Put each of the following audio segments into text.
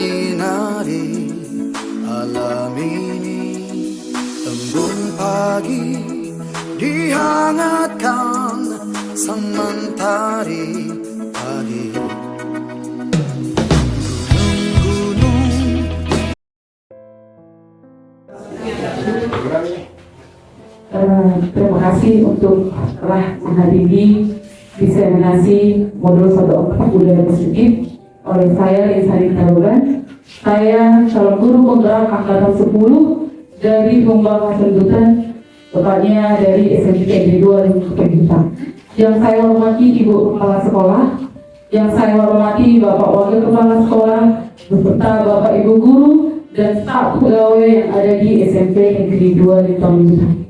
menyinari alam ini. Embun pagi dihangatkan sang mentari pagi. Terima kasih untuk telah menghadiri diseminasi modul 1.4 budaya positif oleh saya Insani Tarugan. Saya calon guru penggerak angkatan 10 dari Humbang Hasendutan, tepatnya dari SMP Negeri 2 Lingkungan. Yang saya hormati Ibu Kepala Sekolah, yang saya hormati Bapak Wakil Kepala Sekolah, beserta Bapak Ibu Guru dan staf pegawai yang ada di SMP Negeri 2 Lingkungan.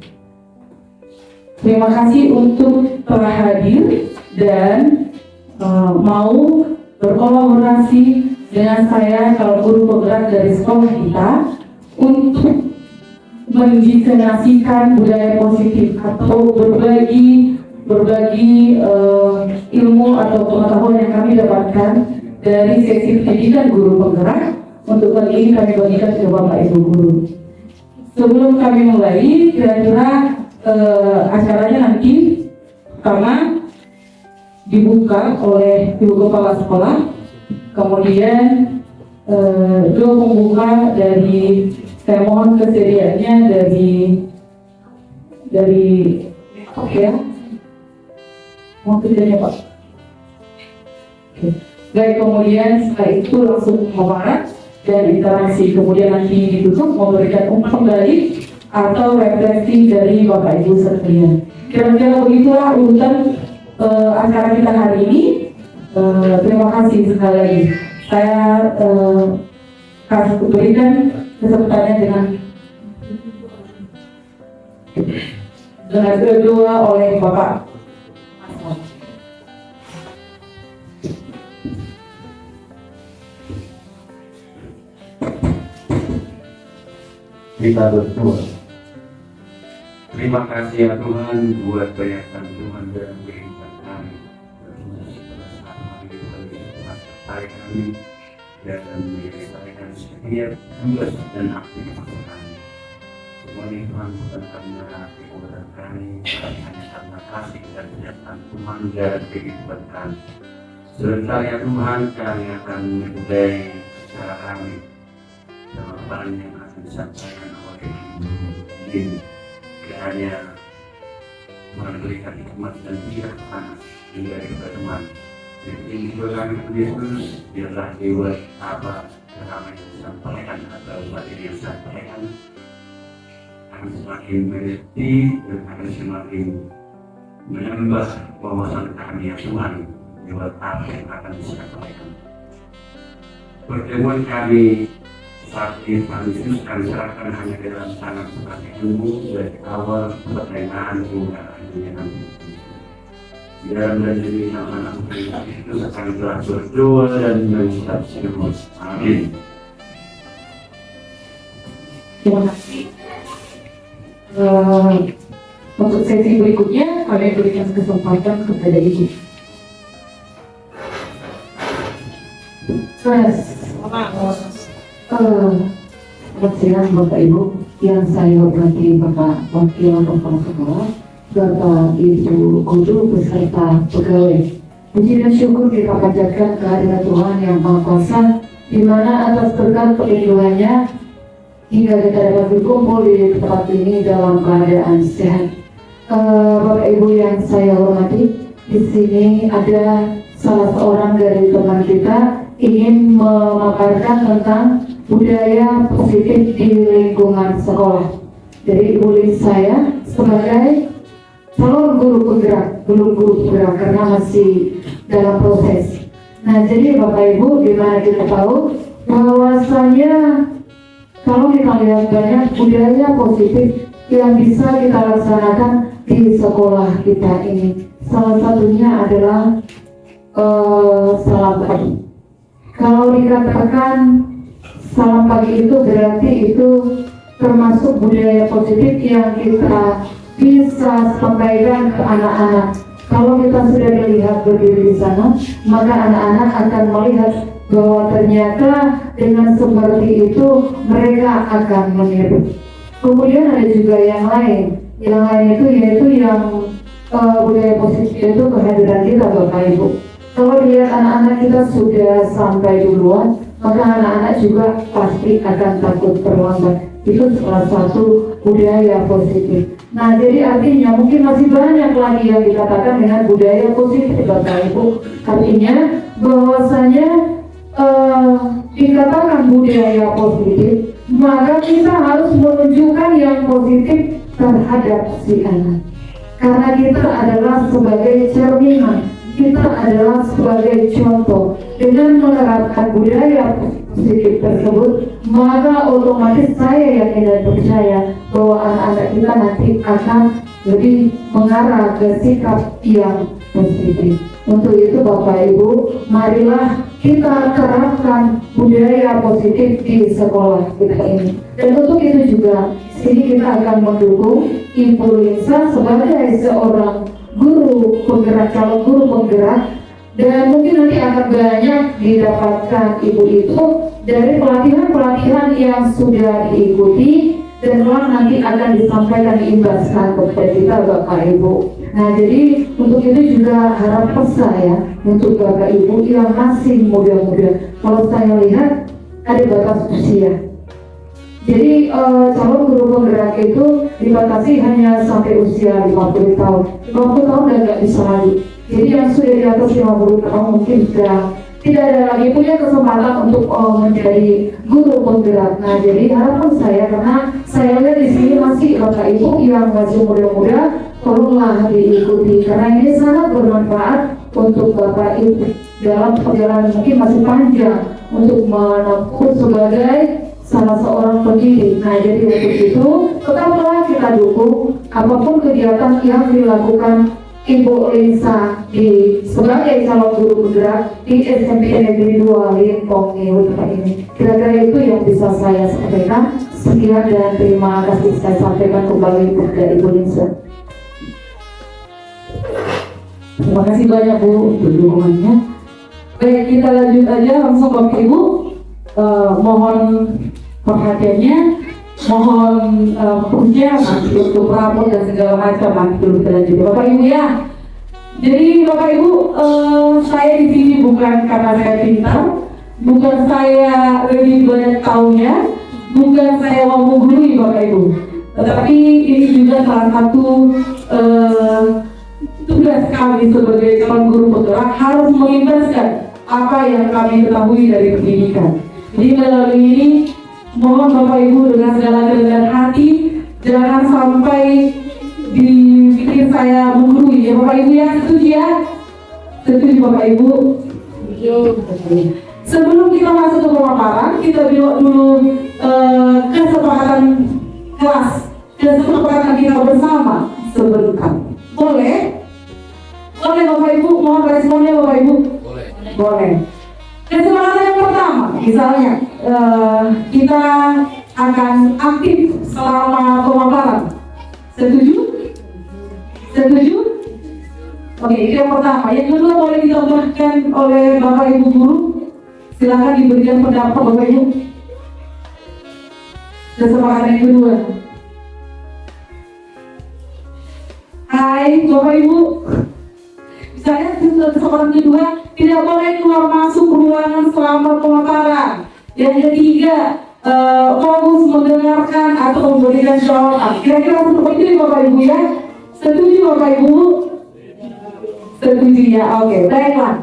Terima kasih untuk telah hadir dan mau berkolaborasi dengan saya calon guru penggerak dari sekolah kita untuk mendiseminasikan budaya positif atau berbagi ilmu atau pengetahuan yang kami dapatkan dari sesi pendidikan guru penggerak. Untuk kali ini kami bagikan ke Bapak Ibu Guru. Sebelum kami mulai, kira-kira acaranya nanti pertama dibuka oleh Ibu Kepala Sekolah, kemudian dua pembuka dari, saya mohon kesediaannya dari apa ya? Mohon kesediaannya Pak. Oke. Baik, kemudian setelah itu langsung memarak dan interaksi, kemudian nanti ditutup memberikan umpan balik atau refleksi dari Bapak Ibu sekalian. Kira-kira begitulah urutan acara kita hari ini. Terima kasih sekali lagi. Saya kasih berikan kesempatannya dengan kedua oleh Bapak. Kita berdoa. Terima kasih ya Tuhan buat banyakkan Tuhan dalam kehidupan kami. Tertarik kami dalam menyelesaikan setiap tugas dan aktivitas kami. Semua ini Tuhan bukan karena kekuatan kami, tapi hanya karena kasih dan banyakkan Tuhan dalam kehidupan kami. Sebentar ya Tuhan, kami akan memulai secara kami jawaban yang akan disampaikan oleh ini. Kiranya memberikan hikmat dan bijaksana hingga kepada teman. Jadi juga kami Yesus, biarlah lewat apa yang kami sampaikan atau materi yang disampaikan, kami semakin mengerti dan kami semakin menambah wawasan kami ya Tuhan lewat apa yang akan disampaikan. Pertemuan kami saat ini Yesus kami serahkan hanya dalam tangan sebagai ilmu dari awal pertengahan hingga akhirnya nanti. Di dalam dan demi nama anak Yesus kami telah berdoa dan mengucap syukur. Amin. Terima kasih. Untuk sesi berikutnya kami berikan kesempatan kepada Ibu. Selamat siang Bapak Ibu yang saya hormati, Bapak Wakil Kepala Sekolah, Bapak Ibu Guru beserta pegawai. Puji dan syukur kita panjatkan kehadirat Tuhan yang Maha Kuasa, di mana atas berkat perlindungannya hingga kita dapat berkumpul di tempat ini dalam keadaan sehat. Bapak Ibu yang saya hormati, di sini ada salah seorang dari teman kita ingin memaparkan tentang budaya positif di lingkungan sekolah. Jadi Ibu Lin saya sebagai calon guru penggerak, belum guru penggerak karena masih dalam proses. Nah, jadi Bapak Ibu, dimana kita tahu bahwasanya kalau kita lihat banyak budaya positif yang bisa kita laksanakan di sekolah kita ini. Salah satunya adalah salam pagi. Kalau dikatakan salam pagi itu berarti itu termasuk budaya positif yang kita bisa sampaikan ke anak-anak. Kalau kita sudah melihat berdiri di sana, maka anak-anak akan melihat bahwa ternyata dengan seperti itu mereka akan meniru. Kemudian ada juga yang lain itu yaitu yang budaya positif itu kehadiran kita Bapak Ibu. Kalau dilihat anak-anak kita sudah sampai duluan, maka anak-anak juga pasti akan takut terlambat. Itu salah satu budaya positif. Nah, jadi artinya mungkin masih banyak lagi yang dikatakan dengan budaya positif Bapak Ibu. Artinya bahwasanya dikatakan budaya positif, maka kita harus menunjukkan yang positif terhadap si anak. Karena kita adalah sebagai cerminan, kita adalah sebagai contoh. Dengan menerapkan budaya positif tersebut, maka otomatis saya yakin dan percaya bahwa anak-anak kita nanti akan lebih mengarah ke sikap yang positif. Untuk itu Bapak Ibu, marilah kita terapkan budaya positif di sekolah kita ini. Dan untuk itu juga, sini kita akan mendukung Ibu Lisa sebagai seorang guru penggerak, calon guru penggerak, dan mungkin nanti akan banyak didapatkan Ibu itu dari pelatihan-pelatihan yang sudah diikuti dan nanti akan disampaikan, diimbaskan kepada kita Bapak Ibu. Nah, jadi untuk itu juga harapan saya untuk Bapak Ibu yang masih muda-muda, kalau saya lihat ada batas usia. Jadi calon guru penggerak itu dibatasi hanya sampai usia 50 tahun. 50 tahun dan nggak bisa lagi. Jadi yang sudah di atas 50 tahun mungkin sudah tidak ada lagi punya kesempatan untuk menjadi guru penggerak. Nah, jadi harapan saya, karena saya lihat di sini masih Bapak Ibu yang masih muda-muda, tolonglah diikuti karena ini sangat bermanfaat untuk Bapak Ibu dalam perjalanan mungkin masih panjang untuk menempuh sebagai salah seorang pendidik. Nah, jadi untuk itu tetaplah kita dukung apapun kegiatan yang dilakukan Ibu Lisa sebagai calon guru penggerak di SMP Negeri 2 Lintong ini. Kira-kira itu yang bisa saya sampaikan. Sekian dan terima kasih, saya sampaikan kembali kepada Ibu Lisa. Terima kasih banyak Bu untuk dukungannya. Baik, kita lanjut aja langsung Bapak Ibu. Mohon perhatiannya, mohon fokusnya untuk rapor dan segala macam nanti dulu kita lanjut Bapak Ibu ya. Jadi Bapak Ibu, saya di sini bukan karena saya pintar, bukan saya lebih banyak tahunya, bukan saya mau menggurui Bapak Ibu, tetapi ini juga salah satu tugas kami sebagai calon guru penggerak harus mengimbaskan apa yang kami ketahui dari pendidikan. Jadi melalui ini mohon Bapak Ibu dengan segala kerendahan hati jangan sampai dipikir saya menggurui ya Bapak Ibu ya. Setuju ya? Setuju Bapak Ibu? Sebelum kita masuk ke pemaparan, kita buat dulu kesepakatan kelas, kesepakatan kita bersama sebentar. Boleh? Boleh Bapak Ibu, mohon responnya Bapak Ibu. Boleh. Kesepakatan yang pertama, misalnya kita akan aktif selama pemaparan. Setuju? Setuju? Oke, itu yang pertama. Yang kedua boleh ditambahkan oleh Bapak Ibu guru. Silakan diberikan pendapat Bapak Ibu. Kesepakatan yang kedua. Hai Bapak Ibu. Misalnya kesempatan kedua, tidak boleh keluar masuk ruangan selama pemaparan. Yang ketiga, fokus mendengarkan atau memberikan jawaban. Kira-kira seperti itu Bapak Ibu ya. Setuju Bapak Ibu? Setuju ya, oke, baiklah.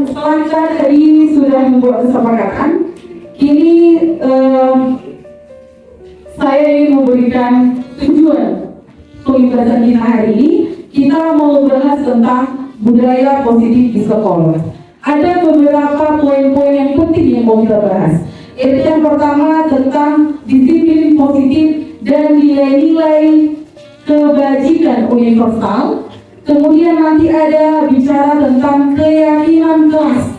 Setelah kita tadi sudah membuat kesepakatan, kini saya ingin memberikan tujuan pembahasan kita hari ini. Kita mau bahas tentang budaya positif di sekolah. Ada beberapa poin-poin yang penting yang mau kita bahas. Yaitu yang pertama tentang disiplin positif dan nilai-nilai kebajikan universal. Kemudian nanti ada bicara tentang keyakinan kelas.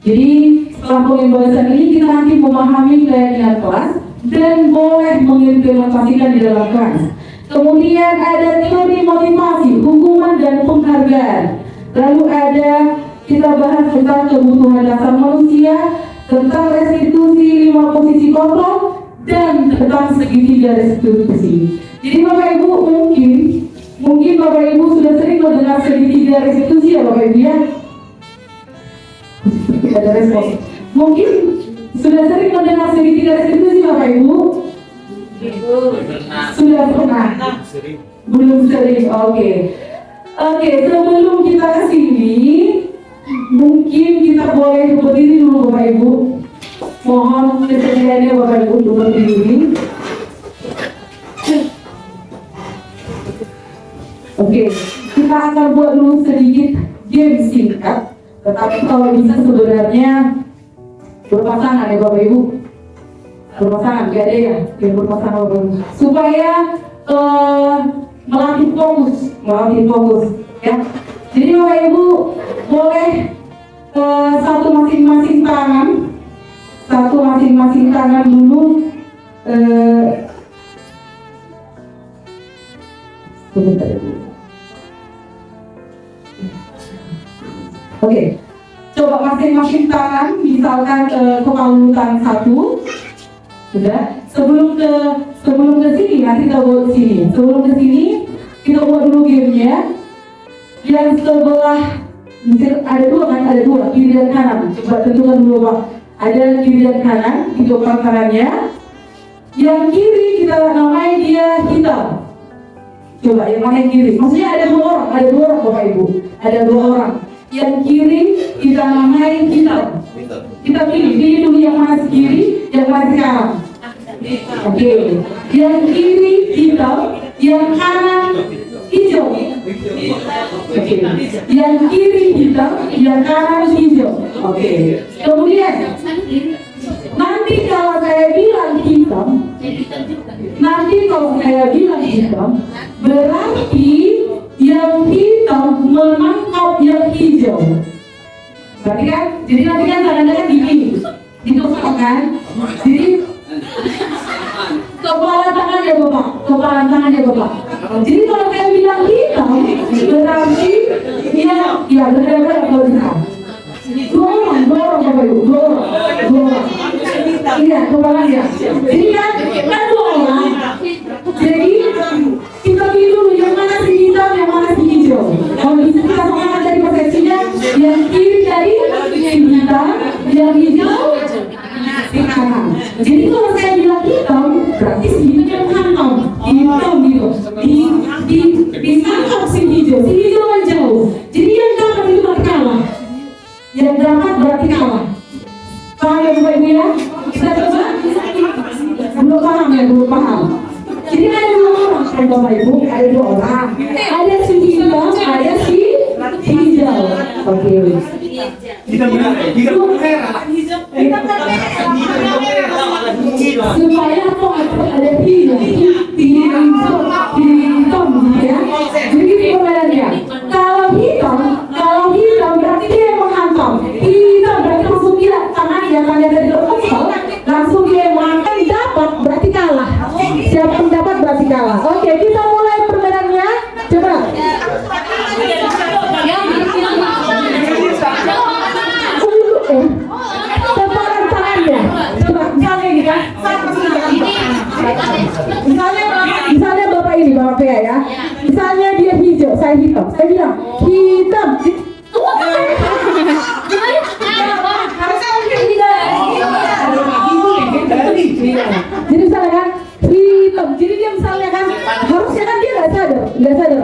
Jadi setelah pembahasan ini kita nanti memahami keyakinan kelas dan boleh mengimplementasikan di dalam kelas. Kemudian ada teori motivasi, hukuman dan penghargaan. Lalu ada kita bahas tentang kebutuhan dasar manusia, tentang restitusi 5 posisi kontrol, dan tentang segitiga restitusi. Jadi Bapak Ibu mungkin Bapak Ibu sudah sering mendengar segitiga restitusi ya Bapak Ibu ya. Tidak ada respon. Mungkin sudah sering mendengar segitiga restitusi Bapak Ibu? Sudah pernah? Belum sering. Oke, sebelum kita ke sini, mungkin kita boleh berdiri dulu Bapak Ibu. Mohon kesediaannya Bapak Ibu untuk berdiri. Oke, kita akan buat dulu sedikit game singkat. Tetapi kalau bisa sebenarnya berpasangan ya Bapak Ibu. Berpasangan, gak ada ya yang berpasangan Bapak Ibu. Supaya melatih fokus ya. Jadi Bapak Ibu boleh satu masing-masing tangan dulu. Sebentar dulu. Oke, coba masing-masing tangan, misalkan kepalutan satu, sudah. Sebelum ke sini, nanti kita buat sini. Sebelum ke sini, kita buat dulu gamenya. Yang sebelah, ada dua, kiri dan kanan. Coba tentukan dulu Pak. Ada kiri dan kanan, itu kanannya. Yang kiri kita namai dia hitam. Coba yang mana yang kiri? Maksudnya ada dua orang Bapak Ibu. Ada 2 orang. Yang kiri kita namai hitam. Kita pilih dulu yang mana si kiri, yang mana si kanan. Oke. Yang kiri hitam, yang kanan hijau. Oke. Yang kiri hitam, yang kanan hijau. Oke. Kemudian nanti kalau saya bilang hitam, berarti yang hitam menangkap yang hijau. Berarti kan? Jadi nanti kan kadang-kadang gini, ditusuk kan? Jadi kepala tangannya Bapak. Jadi kalau saya bilang hitam, berarti ya benar-benar kalau bisa. Dua orang Bapak Ibu, dua orang. Iya, kepalanya. Jadi kan 2 orang. Jadi kita pilih dulu yang mana si hitam, yang mana si hijau. Kalau bisa kita sama dari persepsinya, yang kiri dari hitam, yang hijau di kanan. Jadi kalau saya bilang hitam, berarti si hitam yang hantam, hitam gitu. Ditangkap si hijau menjauh. Jadi yang dapat itu berarti kalah. Yang dapat berarti kalah. Paham ya Bapak Ibu ya? Kita coba. Belum paham. Jadi ada 2 orang kan Bapak Ibu, ada 2 orang. Ada si hitam, ada si hijau. Oke. Supaya kok ada hijau, hitam ya. Jadi perbedaannya. Kalau hitam berarti dia yang menghantam. Hitam berarti langsung dia tangannya dari depan langsung dia makan dapat berarti kalah. Siapa yang dapat berarti kalah. Oke, kita mulai perbedaannya. Coba. Tebaran tangannya. Coba misalnya ini kan. Misalnya Bapak ini, Bapak Pea ya. Misalnya dia hijau, saya hitam. Saya bilang hitam. Jadi misalnya kan hitam. Jadi dia misalnya kan harusnya kan dia nggak sadar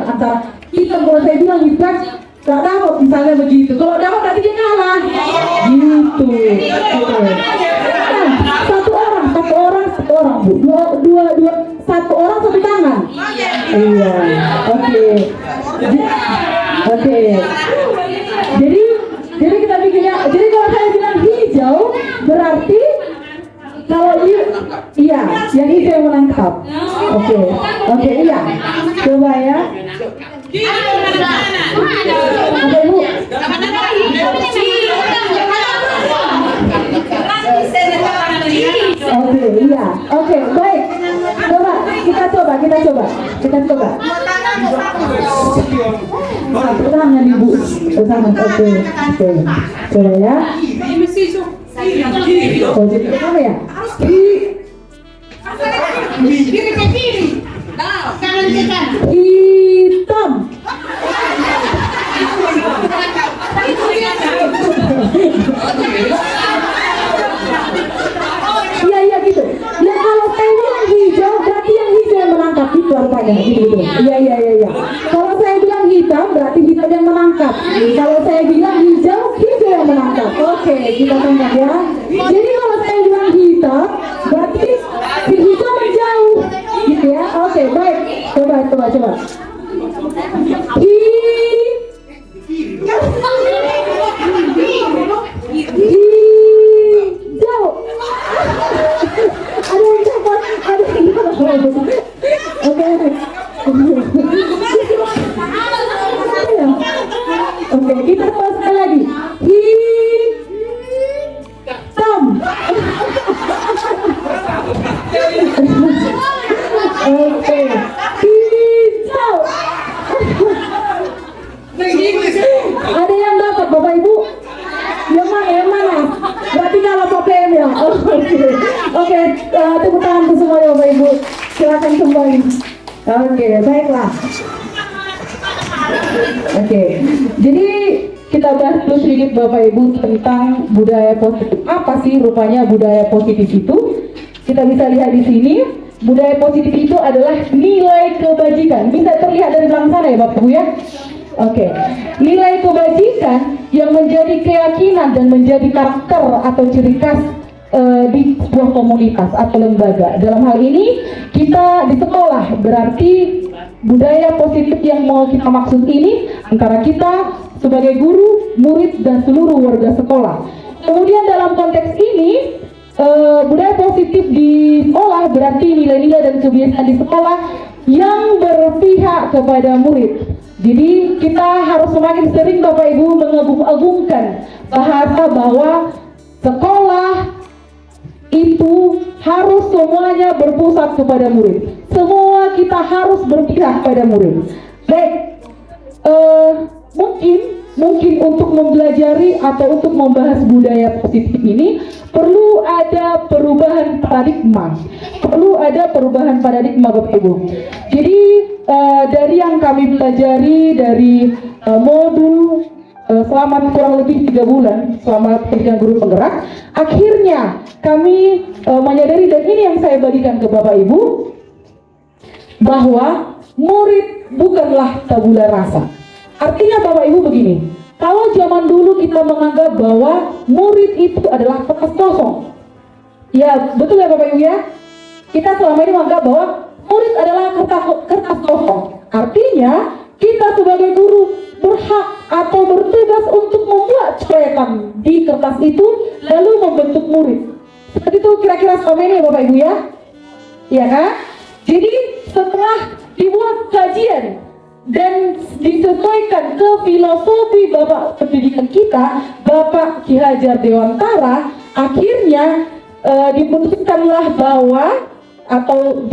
antara hitam. Kalau saya bilang hitam nggak dapat misalnya begitu. Kalau dapat berarti dia kalah. Gitu. Satu orang Bu. Dua. 1 orang 1 tangan. Iya. Oke. Jadi kita bikinnya. Jadi kalau saya bilang hijau berarti kalau iya, yang hijau yang menangkap. Oke, iya. Coba ya. Oke Bu. Iya. Oke, baik. Kita coba. satu tangan ibu bersama. Oke. Coba ya. Pojok pertama ya. Kiri ke kiri. Kanan ke kanan. Hitam. Iya gitu. Ya kalau saya bilang hijau, berarti yang hijau yang menangkap itu artinya gitu. Iya. Kalau saya bilang hitam, berarti hitam yang menangkap. Kalau saya bilang hijau, hijau yang menangkap. Oke, kita tangkap ya. Jadi kalau saya bilang hitam, berarti si hijau menjauh, gitu ya. Oke, baik. Coba. Hijau. Ada yang cakap, ada yang cakap. Oke. Oke, kita coba sekali lagi. Hitam. Oke. Hijau. Ada yang dapat Bapak Ibu? Yang mana? Berarti kalau PPM ya. Oke, tepuk tangan untuk semua ya Bapak Ibu. Silakan kembali. Oke, baiklah. Oke, jadi kita bahas dulu sedikit Bapak Ibu tentang budaya positif. Apa sih rupanya budaya positif itu? Kita bisa lihat di sini. Budaya positif itu adalah nilai kebajikan. Bisa terlihat dari belakang sana ya Bapak Ibu ya. Oke, nilai kebajikan yang menjadi keyakinan dan menjadi karakter atau ciri khas di sebuah komunitas atau lembaga. Dalam hal ini kita di sekolah, berarti budaya positif yang mau kita maksud ini antara kita sebagai guru, murid, dan seluruh warga sekolah. Kemudian dalam konteks ini budaya positif di sekolah berarti nilai-nilai dan kebiasaan di sekolah yang berpihak kepada murid. Jadi kita harus semakin sering Bapak Ibu mengagung-agungkan bahasa bahwa sekolah itu harus semuanya berpusat kepada murid. Semua kita harus berpihak pada murid. Baik, mungkin untuk mempelajari atau untuk membahas budaya positif ini perlu ada perubahan paradigma. Bapak Ibu. Jadi dari yang kami pelajari dari modul selama kurang lebih 3 bulan selama pendidikan guru penggerak, akhirnya kami menyadari, dan ini yang saya bagikan ke Bapak Ibu, bahwa murid bukanlah tabula rasa. Artinya Bapak Ibu begini, kalau zaman dulu kita menganggap bahwa murid itu adalah kertas kosong, ya betul ya Bapak Ibu ya, kita selama ini menganggap bahwa murid adalah kertas kosong. Artinya kita sebagai guru berhak atau bertugas untuk membuat coretan di kertas itu lalu membentuk murid. Seperti itu kira-kira selama ini ya Bapak Ibu ya. Iya kan? Jadi setelah dibuat kajian dan disesuaikan ke filosofi Bapak pendidikan kita, Bapak Ki Hajar Dewantara, akhirnya diputuskanlah bahwa atau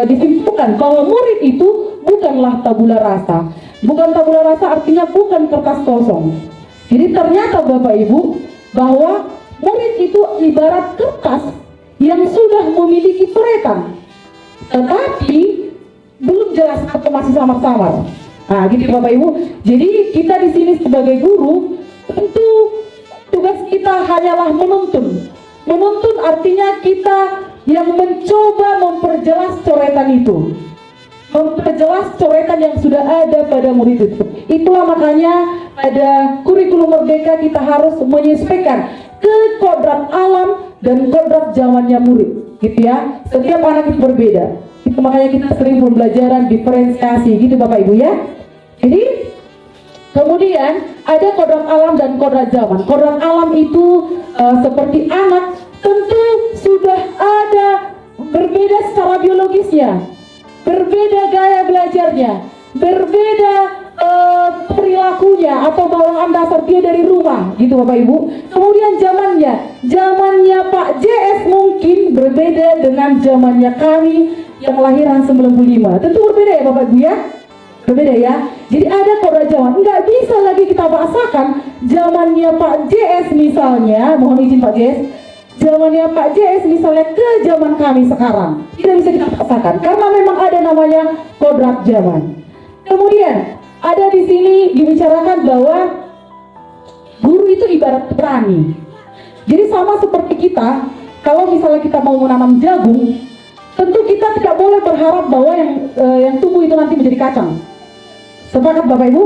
disimpulkan bahwa murid itu bukanlah tabula rasa. Bukan tabula rasa artinya bukan kertas kosong. Jadi ternyata Bapak Ibu bahwa murid itu ibarat kertas yang sudah memiliki coretan, tetapi belum jelas atau masih samar-samar. Nah, gitu Bapak Ibu. Jadi kita di sini sebagai guru tentu tugas kita hanyalah menuntun. Menuntun artinya kita yang mencoba memperjelas coretan itu, memperjelas coretan yang sudah ada pada murid itu. Itulah makanya pada kurikulum merdeka kita harus menyesuaikan ke kodrat alam dan kodrat zamannya murid, gitu ya. Setiap anak itu berbeda. Itu makanya kita sering pembelajaran diferensiasi, gitu Bapak Ibu ya. Jadi kemudian ada kodrat alam dan kodrat zaman. Kodrat alam itu seperti anak tentu sudah ada berbeda secara biologisnya, berbeda gaya belajarnya, berbeda perilakunya atau bawaan dasar dia dari rumah, gitu Bapak Ibu. Kemudian zamannya Pak JS mungkin berbeda dengan zamannya kami yang kelahiran 95. Tentu berbeda ya Bapak Ibu ya, berbeda ya. Jadi ada kodrat zaman. Nggak bisa lagi kita paksakan zamannya Pak JS misalnya, mohon izin Pak JS, zamannya Pak JS misalnya ke zaman kami sekarang. Tidak bisa kita paksakan karena memang ada namanya kodrat zaman. Kemudian ada di sini dibicarakan bahwa guru itu ibarat petani. Jadi sama seperti kita, kalau misalnya kita mau menanam jagung, tentu kita tidak boleh berharap bahwa yang tumbuh itu nanti menjadi kacang. Sepakat Bapak Ibu?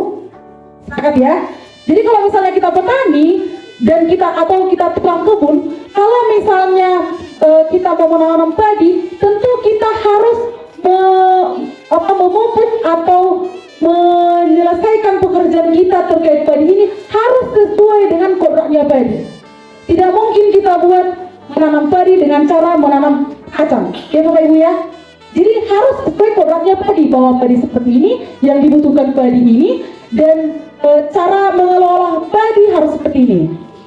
Sepakat ya? Jadi kalau misalnya kita petani dan kita tukang kebun, kalau misalnya kita mau menanam padi, tentu kita harus memupuk atau menyelesaikan pekerjaan kita terkait padi ini harus sesuai dengan kodratnya padi. Tidak mungkin kita buat menanam padi dengan cara menanam kacang, ya Bapak Ibu ya. Jadi harus sesuai kodratnya padi, bahwa padi seperti ini, yang dibutuhkan padi ini, dan cara mengelola padi harus seperti ini.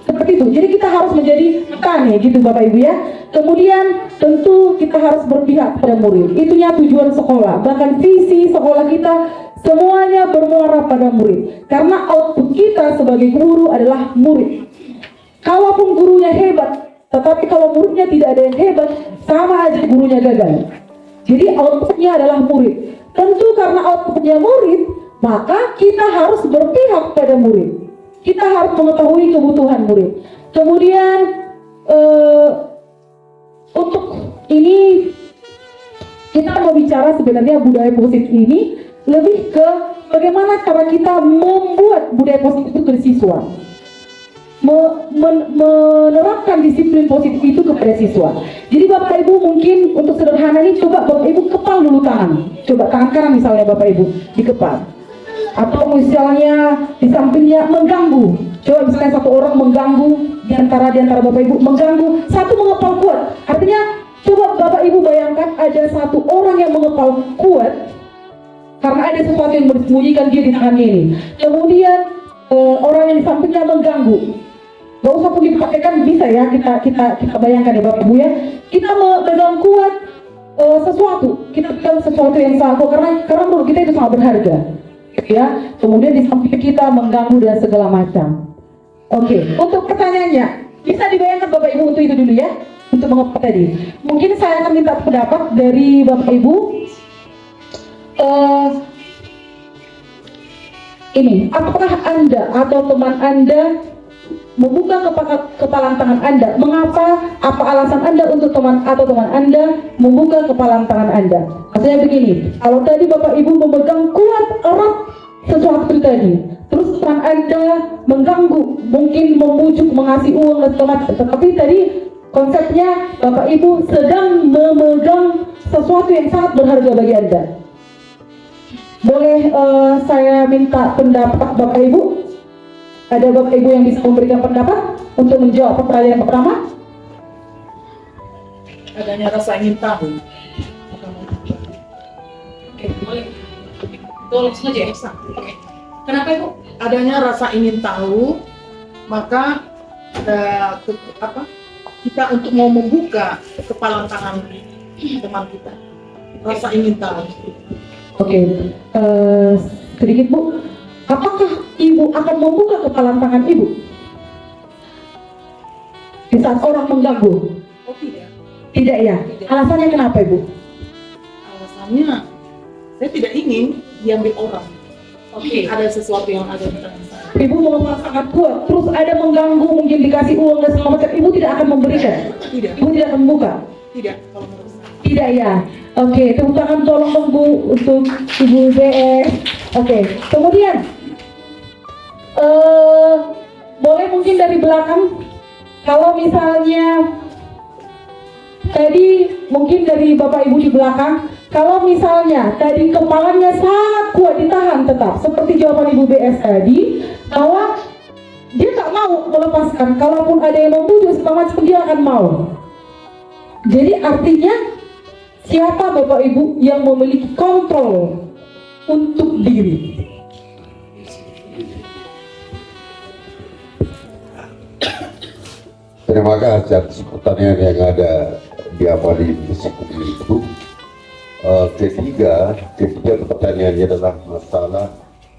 Seperti itu. Jadi kita harus menjadi petani gitu Bapak Ibu ya. Kemudian tentu kita harus berpihak pada murid. Itunya tujuan sekolah. Bahkan visi sekolah kita semuanya bermuara pada murid. Karena output kita sebagai guru adalah murid. Kalaupun gurunya hebat, tetapi kalau muridnya tidak ada yang hebat, sama aja gurunya gagal. Jadi outputnya adalah murid. Tentu karena outputnya murid, maka kita harus berpihak pada murid. Kita harus mengetahui kebutuhan murid. Kemudian untuk ini kita mau bicara sebenarnya budaya positif ini lebih ke bagaimana cara kita membuat budaya positif itu ke siswa. Menerapkan disiplin positif itu kepada siswa. Jadi Bapak Ibu mungkin untuk sederhana ini coba Bapak Ibu kepal dulu tangan. Coba tangan kanan misalnya Bapak Ibu dikepal. Atau misalnya di sampingnya mengganggu. Coba misalnya satu orang mengganggu di antara Bapak Ibu mengganggu, satu mengepal kuat. Artinya coba Bapak Ibu bayangkan ada satu orang yang mengepal kuat karena ada sesuatu yang bersembunyikan dia di tangannya ini. Kemudian orang yang di sampingnya mengganggu. Gak usah pun dipakaikan, bisa ya kita bayangkan ya Bapak Ibu ya. Kita memegang kuat sesuatu, kita pegang sesuatu yang sangat kuat karena menurut kita itu sangat berharga, ya. Kemudian di samping kita mengganggu dan segala macam. Oke, untuk pertanyaannya bisa dibayangkan Bapak Ibu untuk itu dulu ya, untuk mengapa tadi. Mungkin saya akan minta pendapat dari Bapak Ibu. Ini, apakah Anda atau teman Anda membuka kepalan tangan Anda? Mengapa? Apa alasan Anda untuk teman Anda membuka kepalan tangan Anda? Maksudnya begini, kalau tadi Bapak Ibu memegang kuat erat sesuatu tadi, terus teman Anda mengganggu, mungkin memujuk, mengasih uang dan segala macam, tetapi tadi konsepnya Bapak Ibu sedang memegang sesuatu yang sangat berharga bagi Anda. Boleh saya minta pendapat Bapak Ibu? Ada Bapak Ibu yang bisa memberikan pendapat untuk menjawab pertanyaan pertama? Adanya rasa ingin tahu. Oke, boleh. Tolong saja ya. Oke. Kenapa Ibu? Adanya rasa ingin tahu, maka ada kita untuk mau membuka kepalan tangan teman kita. Rasa ingin tahu. Oke, sedikit Bu, apakah Ibu akan membuka kepalan tangan Ibu di saat orang mengganggu? Oh tidak. Tidak ya? Tidak. Alasannya kenapa Ibu? Alasannya saya tidak ingin diambil orang. Oke. Ada sesuatu yang ada di tangan saya. Ibu mengepal sangat kuat, terus ada mengganggu, mungkin dikasih uang dan segala macam, Ibu tidak akan memberikan? Tidak. Ibu tidak akan membuka? Tidak, kalau menurut saya. Tidak ya? Oke, tepuk tangan tolong dong Bu untuk Ibu BS. Oke, kemudian boleh mungkin dari belakang, kalau misalnya tadi mungkin dari Bapak Ibu di belakang, kalau misalnya tadi kepalanya sangat kuat ditahan tetap, seperti jawaban Ibu BS tadi, bahwa dia tak mau melepaskan, kalaupun ada yang membujuk segala macam dia akan mau. Jadi artinya siapa Bapak Ibu yang memiliki kontrol untuk diri? Terima kasih atas pertanyaan yang ada diawali seperti itu. Ketiga pertanyaannya adalah masalah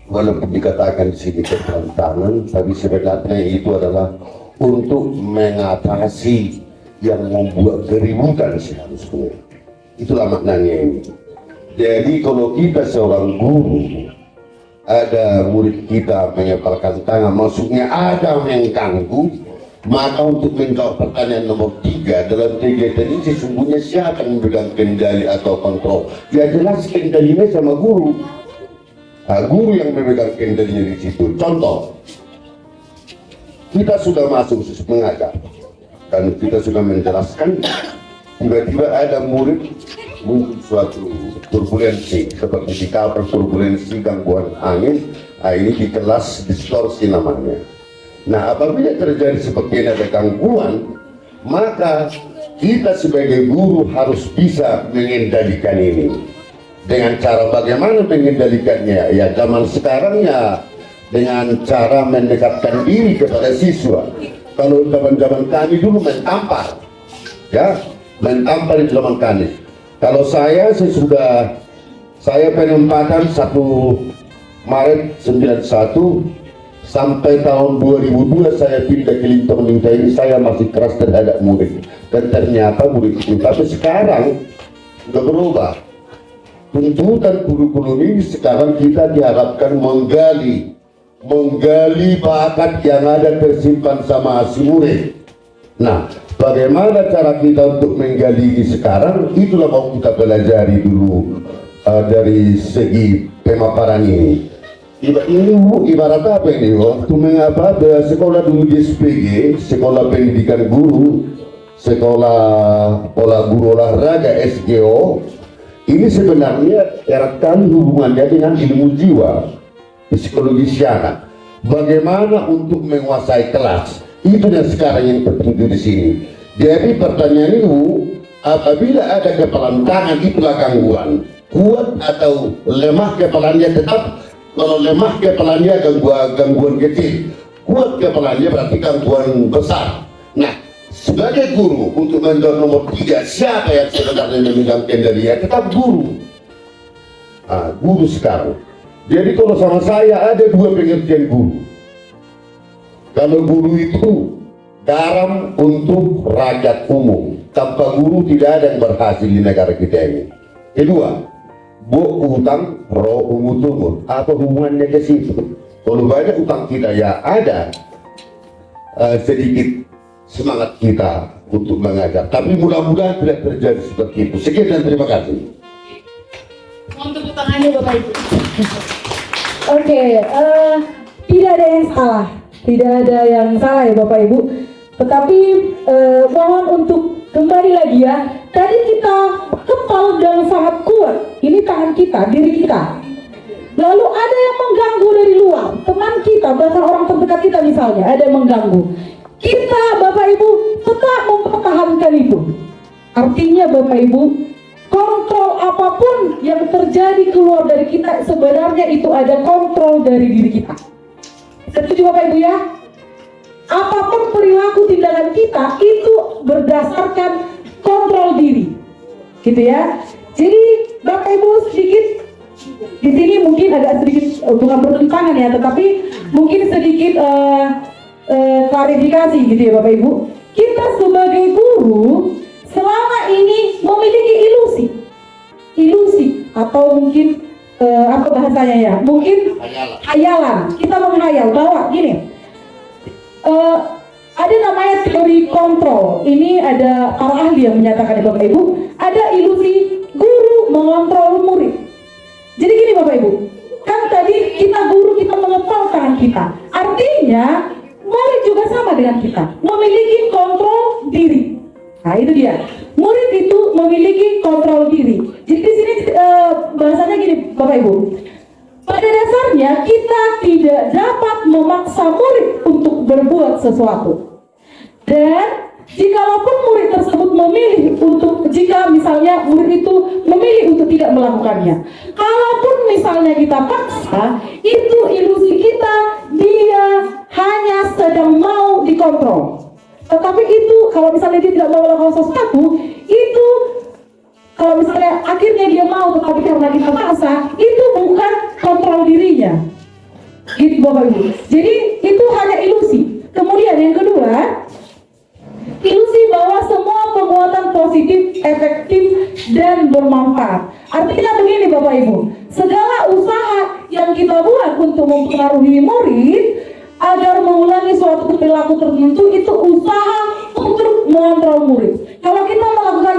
walaupun dikatakan di sini keterangan, tapi sebenarnya itu adalah untuk mengatasi yang membuat keributan seharusnya. Itulah maknanya ini. Jadi kalau kita seorang guru, ada murid kita mengepalkan tangan, maksudnya ada mengganggu, maka untuk menjawab pertanyaan nomor 3 dalam kegiatan ini sesungguhnya siapa yang memegang kendali atau kontrol? Ya jelas kendalinya sama guru. Nah, guru yang memegang kendalinya di situ. Contoh, kita sudah masuk mengajar dan kita sudah menjelaskan, tiba-tiba ada murid mungkin suatu turbulensi seperti di kapal turbulensi gangguan angin, ini di kelas distorsi namanya. Nah, apabila terjadi seperti ini ada gangguan, maka kita sebagai guru harus bisa mengendalikan ini. Dengan cara bagaimana mengendalikannya? Ya zaman sekarang ya dengan cara mendekatkan diri kepada siswa. Kalau zaman kami dulu mentampar, ya mentampar di zaman kami. Kalau saya penempatan 1 Maret 91 sampai tahun 2002 saya pindah ke Lintong ini, saya masih keras terhadap murid. Dan ternyata murid itu, tapi sekarang sudah berubah. Tuntutan kurikulum ini sekarang kita diharapkan menggali bakat yang ada tersimpan sama si murid. Nah, bagaimana cara kita untuk menggali ini sekarang? Itulah mau kita pelajari dulu dari segi pemaparan ini. Ini ibarat apa ini? Waktu mengapa sekolah dulu di SPG, sekolah pendidikan guru, sekolah guru olahraga SGO, ini sebenarnya erat kali hubungannya dengan ilmu jiwa, psikologi anak. Bagaimana untuk menguasai kelas? Itu yang sekarang yang tertuju di sini. Jadi pertanyaan itu, apabila ada kepalan tangan itulah gangguan. Kuat atau lemah kepalanya tetap. Kalau lemah kepalanya gangguan kecil, kuat kepalanya berarti gangguan besar. Nah, sebagai guru untuk menjawab nomor 3, siapa yang sebenarnya memegang kendalinya? Tetap guru. Nah, guru sekarang. Jadi kalau sama saya ada 2 pengertian guru. Kalau guru itu garam untuk rakyat umum, tanpa guru tidak ada yang berhasil di negara kita ini. Kedua, utang roh umur. Apa hubungannya ke situ? Kalau banyak utang kita ya ada sedikit semangat kita untuk mengajar. Tapi mudah-mudahan tidak terjadi seperti itu. Sekian dan terima kasih. Untuk tangannya Bapak Ibu. Oke, tidak ada yang salah. Tidak ada yang salah ya Bapak Ibu. Tetapi mohon untuk kembali lagi ya. Tadi kita kepal dan sangat kuat. Ini tangan kita, diri kita. Lalu ada yang mengganggu dari luar, teman kita, bahkan orang terdekat kita misalnya, ada yang mengganggu. Kita Bapak Ibu tetap mempertahankan itu. Artinya Bapak Ibu, kontrol apapun yang terjadi keluar dari kita, sebenarnya itu ada kontrol dari diri kita. Setuju Bapak Ibu ya? Apapun perilaku tindakan kita itu berdasarkan kontrol diri, gitu ya. Jadi Bapak Ibu sedikit di sini mungkin agak sedikit bukan bertentangan ya, tetapi mungkin sedikit klarifikasi gitu ya Bapak Ibu. Kita sebagai guru selama ini memiliki ilusi atau mungkin apa bahasanya ya, mungkin hayalan. Kita menghayal bahwa gini, ada namanya teori kontrol. Ini ada para ahli yang menyatakan Bapak Ibu, ada ilusi guru mengontrol murid. Jadi gini Bapak Ibu, kan tadi kita guru, kita mengepal tangan kita. Artinya murid juga sama dengan kita, memiliki kontrol diri. Nah itu dia, murid itu memiliki kontrol diri. Jadi di sini bahasanya gini Bapak Ibu, pada dasarnya kita tidak dapat memaksa murid untuk berbuat sesuatu. Dan jikalaupun murid tersebut memilih untuk, jika misalnya murid itu memilih untuk tidak melakukannya, kalaupun misalnya kita paksa, itu ilusi kita, dia hanya sedang mau dikontrol. Tetapi itu kalau misalnya dia tidak mau melakukan sesuatu, itu kalau misalnya akhirnya dia mau tetapi karena kita paksa, itu bukan kontrol dirinya. Bapak Ibu. Jadi itu hanya ilusi. Kemudian yang kedua, ilusi bahwa semua penguatan positif, efektif, dan bermanfaat. Artinya begini Bapak Ibu, segala usaha yang kita buat untuk mempengaruhi murid agar mengulangi suatu perilaku tertentu itu usaha untuk mengontrol murid. Kalau kita melakukan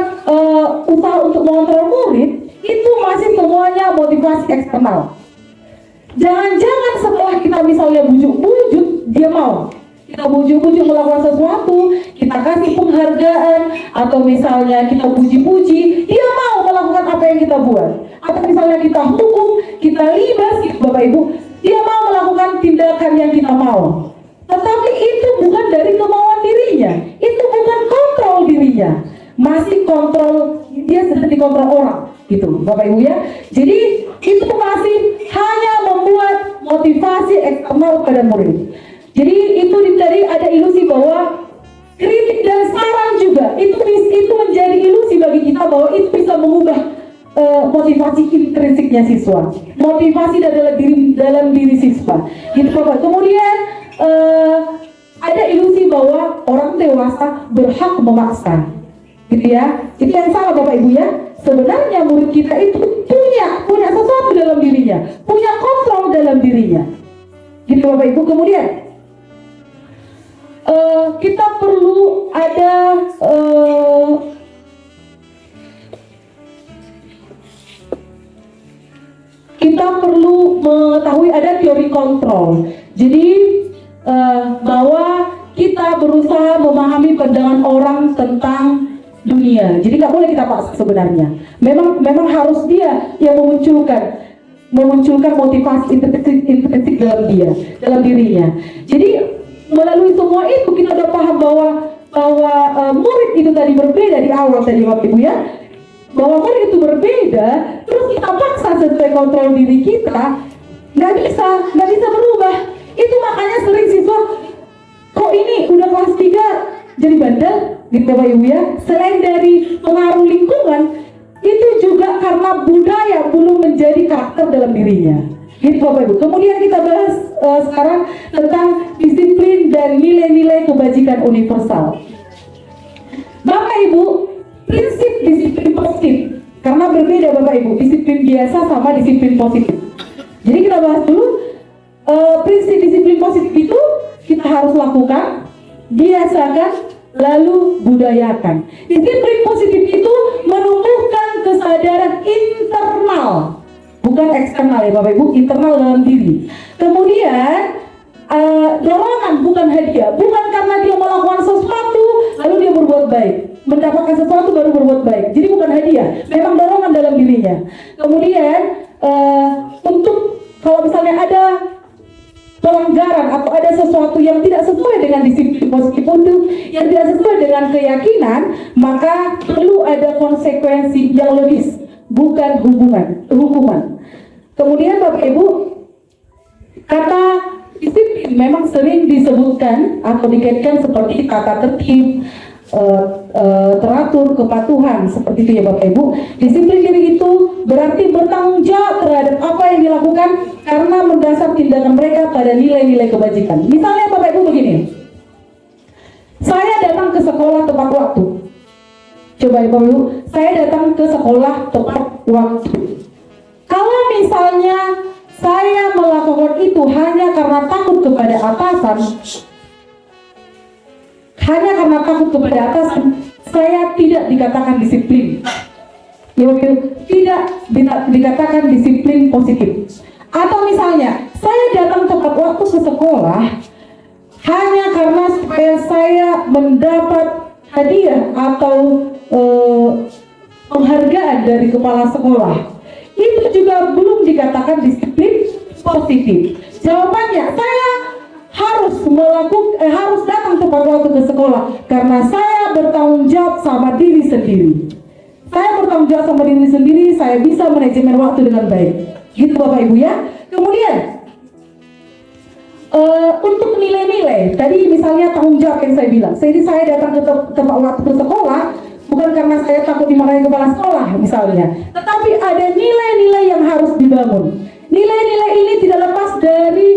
usaha untuk mengontrol murid, itu masih semuanya motivasi eksternal. Jangan-jangan setelah kita misalnya bujuk-bujuk, dia mau. Kita bujuk-bujuk melakukan sesuatu, kita kasih penghargaan, atau misalnya kita puji-puji, dia mau melakukan apa yang kita buat. Atau misalnya kita hukum, kita libas, gitu Bapak Ibu, dia mau melakukan tindakan yang kita mau. Tetapi itu bukan dari kemauan dirinya, itu bukan kontrol dirinya, masih kontrol, dia sedang dikontrol orang, gitu Bapak Ibu ya. Jadi itu masih hanya membuat motivasi eksternal pada murid. Jadi itu tadi ada ilusi bahwa kritik dan saran juga itu menjadi ilusi bagi kita bahwa itu bisa mengubah motivasi intrinsiknya siswa, motivasi dalam diri siswa. Gitu Bapak. Kemudian ada ilusi bahwa orang dewasa berhak memaksa, gitu ya. Itu yang salah Bapak Ibu ya. Sebenarnya murid kita itu punya sesuatu dalam dirinya, punya kontrol dalam dirinya, gitu Bapak Ibu. Kemudian kita perlu ada mengetahui ada teori kontrol. Jadi bahwa kita berusaha memahami pandangan orang tentang dunia. Jadi nggak boleh kita paksa sebenarnya. Memang harus dia yang memunculkan motivasi intrinsik dalam dirinya. Jadi melalui semua itu kita udah paham bahwa murid itu tadi berbeda di awal tadi Bapak Ibu ya. Bahwa murid itu berbeda, terus kita paksa sesuai kontrol diri kita, nggak bisa berubah. Itu makanya sering siswa, kok ini udah kelas 3 jadi bandel, gitu Bapak Ibu ya. Selain dari pengaruh lingkungan, itu juga karena budaya belum menjadi karakter dalam dirinya, gitu Bapak Ibu. Kemudian kita bahas sekarang tentang disiplin dan nilai-nilai kebajikan universal. Bapak Ibu, prinsip disiplin positif, karena berbeda Bapak Ibu, disiplin biasa sama disiplin positif. Jadi kita bahas dulu prinsip disiplin positif itu kita harus lakukan, biasakan, lalu budayakan. Disiplin positif itu menumbuhkan kesadaran internal, bukan eksternal ya Bapak Ibu, internal dalam diri. Kemudian dorongan bukan hadiah, bukan karena dia melakukan sesuatu lalu dia berbuat baik, mendapatkan sesuatu baru berbuat baik. Jadi bukan hadiah, memang dorongan dalam dirinya. Kemudian untuk kalau misalnya ada pelanggaran atau ada sesuatu yang tidak sesuai dengan disiplin positif itu, yang tidak sesuai dengan keyakinan, maka perlu ada konsekuensi yang logis, bukan hukuman. Kemudian Bapak Ibu, kata disiplin memang sering disebutkan atau dikaitkan seperti tata tertib, teratur, kepatuhan, seperti itu ya Bapak Ibu. Disiplin diri itu berarti bertanggung jawab terhadap apa yang dilakukan karena mendasar tindakan mereka pada nilai-nilai kebajikan. Misalnya Bapak Ibu begini, saya datang ke sekolah tepat waktu. Coba ya Bapak Ibu, saya datang ke sekolah tepat waktu. Kalau misalnya saya melakukan itu hanya karena takut kepada atasan, saya tidak dikatakan disiplin. Tidak dikatakan disiplin positif. Atau misalnya, saya datang tepat waktu ke sekolah hanya karena supaya saya mendapat hadiah atau penghargaan dari kepala sekolah. Itu juga belum dikatakan disiplin positif. Jawabannya, saya harus datang tepat waktu ke sekolah karena saya bertanggung jawab sama diri sendiri. Saya bertanggung jawab sama diri sendiri, saya bisa manajemen waktu dengan baik. Gitu Bapak Ibu ya. Kemudian untuk nilai-nilai, tadi misalnya tanggung jawab yang saya bilang. Jadi saya datang ke tempat waktu ke sekolah bukan karena saya takut dimarahi kepala sekolah misalnya, tetapi ada nilai-nilai yang harus dibangun. Nilai-nilai ini tidak lepas dari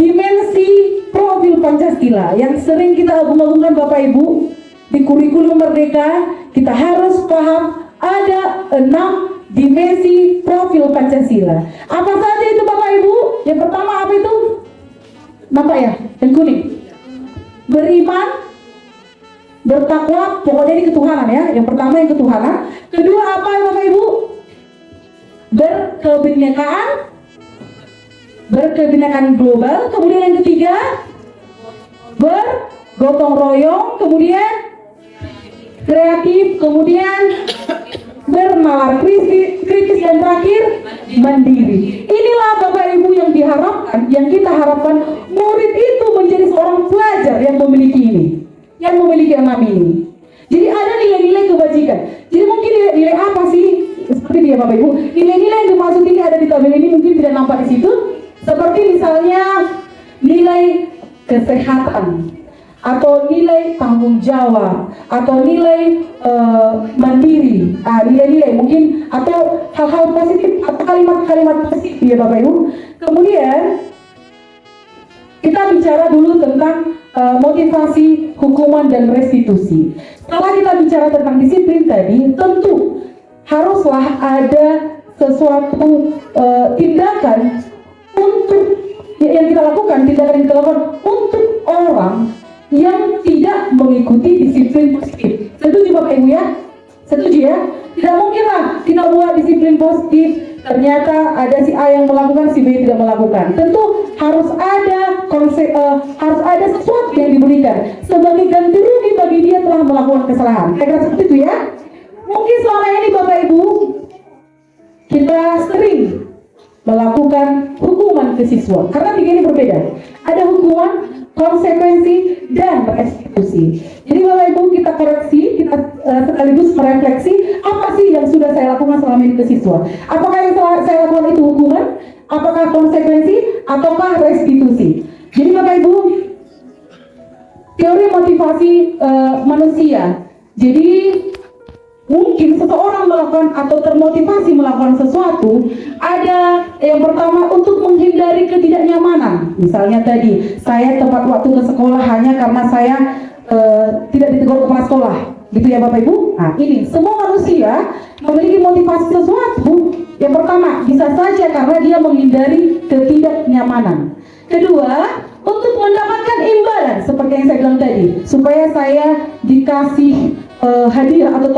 dimensi profil Pancasila yang sering kita agung-agungkan Bapak Ibu di kurikulum Merdeka. Kita harus paham ada 6 dimensi profil Pancasila. Apa saja itu Bapak Ibu? Yang pertama apa itu? Nampak ya? Yang kuning. Beriman, bertakwa, pokoknya ini ketuhanan ya. Yang pertama yang ketuhanan. Kedua apa Bapak Ibu? Berkebinekaan global. Kemudian yang ketiga bergotong royong. Kemudian kreatif. Kemudian bernalar kritis, dan terakhir mandiri. Inilah Bapak Ibu yang diharapkan, yang kita harapkan murid itu menjadi seorang pelajar yang memiliki ini, yang memiliki 6 ini. Jadi ada nilai-nilai kebajikan. Jadi mungkin nilai apa sih? Seperti dia Bapak Ibu, nilai-nilai yang dimaksud ini ada di tabel ini, mungkin tidak nampak di situ. Seperti misalnya nilai kesehatan, atau nilai tanggung jawab, atau nilai mandiri, nilai-nilai mungkin, atau hal-hal positif, atau kalimat-kalimat positif ya Bapak Ibu. Kemudian kita bicara dulu tentang motivasi, hukuman, dan restitusi. Setelah kita bicara tentang disiplin tadi, tentu haruslah ada sesuatu tindakan untuk yang kita lakukan, tindakan yang kita lakukan untuk orang yang tidak mengikuti disiplin positif. Setuju Bapak Ibu ya? Setuju ya? Tidak mungkin lah kita buat disiplin positif, ternyata ada si A yang melakukan, si B tidak melakukan. Tentu harus ada sesuatu yang diberikan sebagai ganti rugi bagi dia telah melakukan kesalahan. Kira-kira seperti itu ya? Mungkin selama ini Bapak Ibu kita sering melakukan hukuman ke siswa, karena 3 ini berbeda. Ada hukuman, konsekuensi, dan restitusi. Jadi Bapak Ibu kita koreksi, kita sekaligus merefleksi apa sih yang sudah saya lakukan selama ini ke siswa. Apakah yang telah saya lakukan itu hukuman, apakah konsekuensi, ataukah restitusi. Jadi Bapak Ibu, teori motivasi manusia. Jadi mungkin seseorang melakukan atau termotivasi melakukan sesuatu, ada yang pertama untuk menghindari ketidaknyamanan. Misalnya tadi, saya tepat waktu ke sekolah hanya karena saya tidak ditegur kepala sekolah, gitu ya Bapak Ibu. Nah ini, semua manusia memiliki motivasi sesuatu. Yang pertama, bisa saja karena dia menghindari ketidaknyamanan. Kedua, untuk mendapatkan imbalan, seperti yang saya bilang tadi, supaya saya dikasih hadiah atau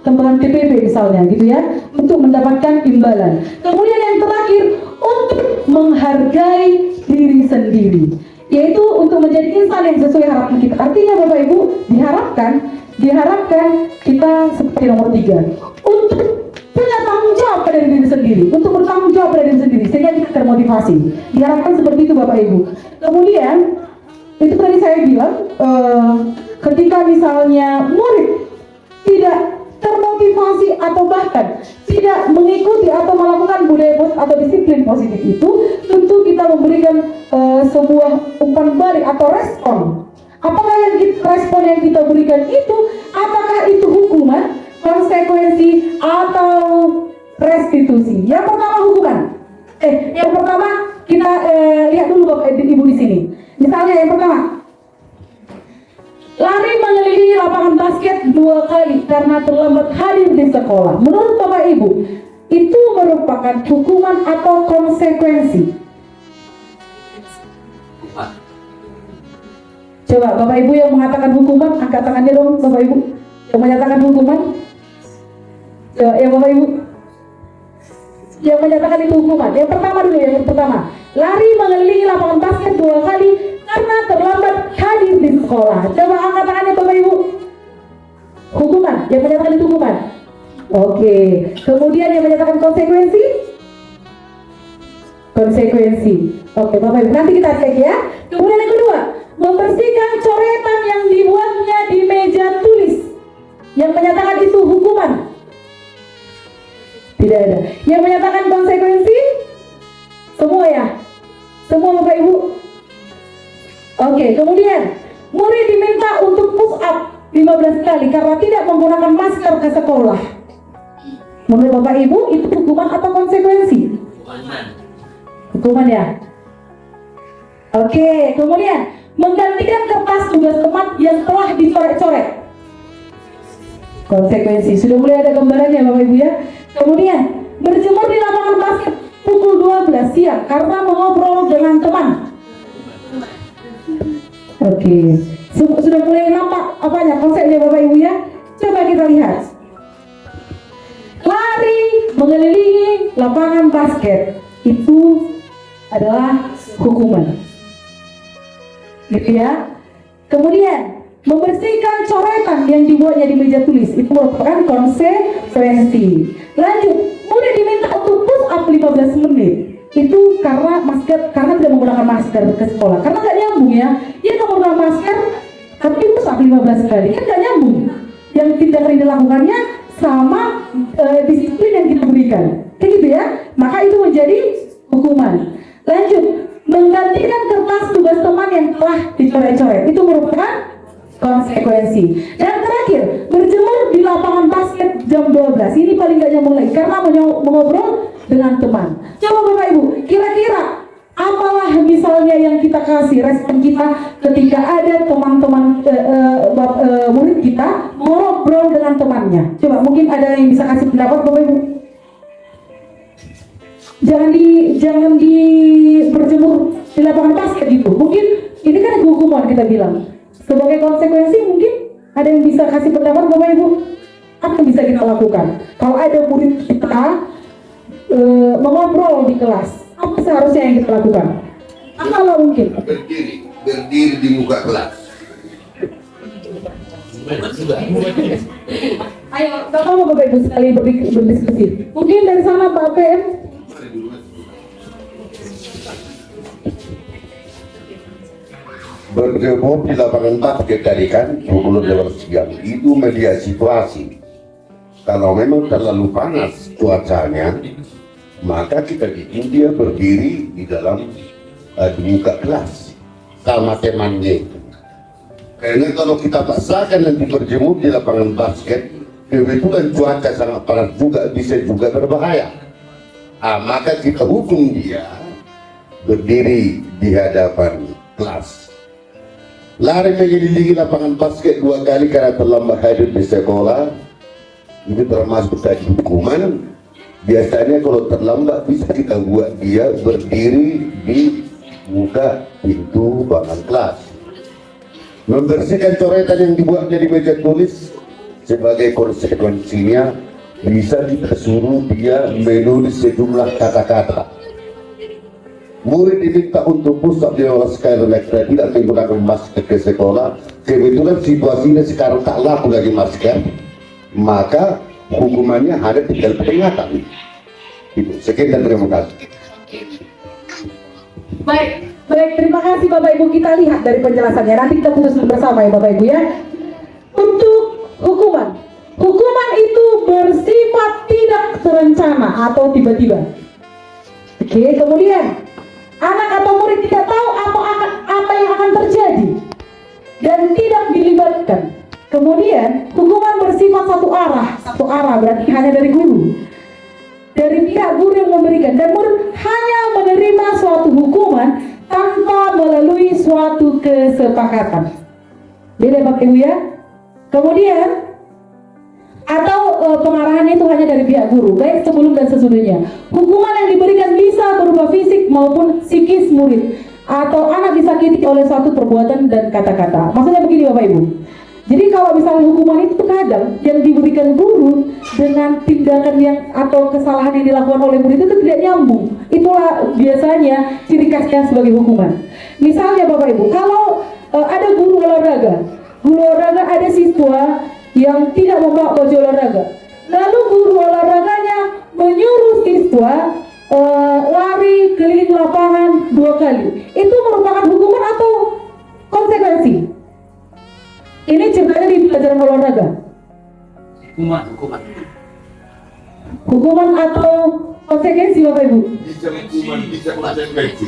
tambahan TPP misalnya gitu ya, untuk mendapatkan imbalan. Kemudian yang terakhir, untuk menghargai diri sendiri, yaitu untuk menjadi insan yang sesuai harapan kita. Artinya Bapak Ibu, diharapkan kita seperti nomor 3, untuk punya tanggung jawab pada diri sendiri, untuk bertanggung jawab pada diri sendiri, sehingga kita termotivasi. Diharapkan seperti itu Bapak Ibu. Kemudian itu tadi saya bilang, ketika misalnya murid tidak termotivasi atau bahkan tidak mengikuti atau melakukan budaya atau disiplin positif itu, tentu kita memberikan sebuah umpan balik atau respon. Apakah respon yang kita berikan itu, apakah itu hukuman, konsekuensi, atau restitusi? Yang pertama hukuman. Yang pertama kita lihat dulu Bapak Ibu di sini. Misalnya yang pertama, lari mengelilingi lapangan basket 2 kali karena terlambat hadir di sekolah. Menurut Bapak Ibu, itu merupakan hukuman atau konsekuensi? Coba Bapak Ibu yang mengatakan hukuman, angkat tangannya dong Bapak Ibu. Yang menyatakan hukuman, coba ya Bapak Ibu yang menyatakan itu hukuman. Yang pertama dulu, yang pertama, lari mengelilingi lapangan basket 2 kali karena terlambat hadir di sekolah. Coba angkat tangannya Bapak Ibu. Hukuman, yang menyatakan itu hukuman. Oke. Kemudian yang menyatakan konsekuensi? Konsekuensi. Oke Bapak Ibu, nanti kita cek ya. Kemudian yang kedua, membersihkan coretan yang dibuatnya di meja tulis. Yang menyatakan itu hukuman? Tidak ada. Yang menyatakan konsekuensi? Semua ya? Semua Bapak Ibu? Oke, kemudian murid diminta untuk push up 15 kali karena tidak menggunakan masker ke sekolah. Menurut Bapak Ibu itu hukuman atau konsekuensi? Hukuman ya? Oke, kemudian menggantikan kertas tugas teman yang telah dicoret-coret. Konsekuensi, sudah mulai ada gambarannya Bapak Ibu ya. Kemudian berjemur di lapangan basket pukul 12 siang karena mengobrol dengan teman. Oke, sudah mulai nampak apanya konsepnya Bapak Ibu ya. Coba kita lihat. Lari mengelilingi lapangan basket itu adalah hukuman, gitu ya. Kemudian membersihkan coretan yang dibuatnya di meja tulis itu merupakan konsekuensi. Lanjut, murid diminta untuk push up 15 menit. Itu karena tidak menggunakan masker ke sekolah. Karena nggak nyambung ya. Dia nggak menggunakan masker, tapi push up 15 kali kan nggak nyambung. Yang tindakan yang dilakukannya sama disiplin yang kita berikan, kayak gitu ya. Maka itu menjadi hukuman. Lanjut, menggantikan kertas tugas teman yang telah dicoret-coret itu merupakan konsekuensi. Dan terakhir, berjemur di lapangan basket jam 12. Ini paling gak nyambung lagi karena mengobrol dengan teman. Coba Bapak Ibu, kira-kira apalah misalnya yang kita kasih respon kita ketika ada teman-teman murid kita ngobrol dengan temannya. Coba mungkin ada yang bisa kasih pendapat Bapak Ibu. Jangan di berjemur di lapangan basket gitu. Mungkin ini kan hukuman kita bilang. Sebagai konsekuensi mungkin ada yang bisa kasih pendapat Bapak Ibu. Apa yang bisa kita lakukan? Kalau ada murid kita mengobrol di kelas, apa seharusnya yang kita lakukan? Apalah mungkin? Berdiri di muka kelas. Ayo, gak apa Bapak Ibu sekali berdiskusi. Mungkin dari sana Pak PM. Berjemur di lapangan basket tadi kan pukul 12 siang itu melihat situasi. Kalau memang terlalu panas cuacanya, maka kita bikin dia berdiri di dalam di muka kelas sama temannya itu. Karena kalau kita paksakan nanti berjemur di lapangan basket, kebetulan cuaca sangat panas juga, bisa juga berbahaya. Maka kita hukum dia berdiri di hadapan kelas. Lari mengelilingi lapangan basket 2 kali karena terlambat hadir di sekolah, itu termasuk tadi hukuman. Biasanya kalau terlambat bisa kita buat dia berdiri di muka pintu ruangan kelas. Membersihkan coretan yang dibuatnya di meja tulis, sebagai konsekuensinya bisa kita suruh dia menulis sejumlah kata-kata. Murid diminta untuk push up 15 kali mereka tidak menggunakan masker ke sekolah. Kebetulan situasinya sekarang tak laku lagi masker, maka hukumannya hanya tinggal peringatan. Sekian dan terima kasih. Baik, terima kasih Bapak Ibu. Kita lihat dari penjelasannya. Nanti kita putuskan bersama ya Bapak Ibu ya. Untuk hukuman itu bersifat tidak terencana atau tiba-tiba. Oke, kemudian anak atau murid tidak tahu apa yang akan terjadi dan tidak dilibatkan. Kemudian hukuman bersifat satu arah berarti hanya dari guru, dari pihak guru yang memberikan, dan murid hanya menerima suatu hukuman tanpa melalui suatu kesepakatan. Beda Bapak Ibu ya. Kemudian atau pengarahannya itu hanya dari pihak guru, baik sebelum dan sesudahnya. Hukuman yang diberikan bisa berupa fisik maupun psikis murid, atau anak disakiti oleh suatu perbuatan dan kata-kata. Maksudnya begini Bapak Ibu. Jadi kalau misalnya hukuman itu kadang yang diberikan guru dengan tindakan yang atau kesalahan yang dilakukan oleh murid itu tidak nyambung. Itulah biasanya ciri khasnya sebagai hukuman. Misalnya Bapak Ibu, kalau ada guru olahraga ada siswa yang tidak membawa baju olahraga, lalu guru olahraganya menyuruh siswa lari keliling lapangan 2 kali. Itu merupakan hukuman atau konsekuensi? Ini ceritanya di pelajaran olahraga. Hukuman atau konsekuensi Bapak Ibu? Bisa hukuman, bisa konsekuensi.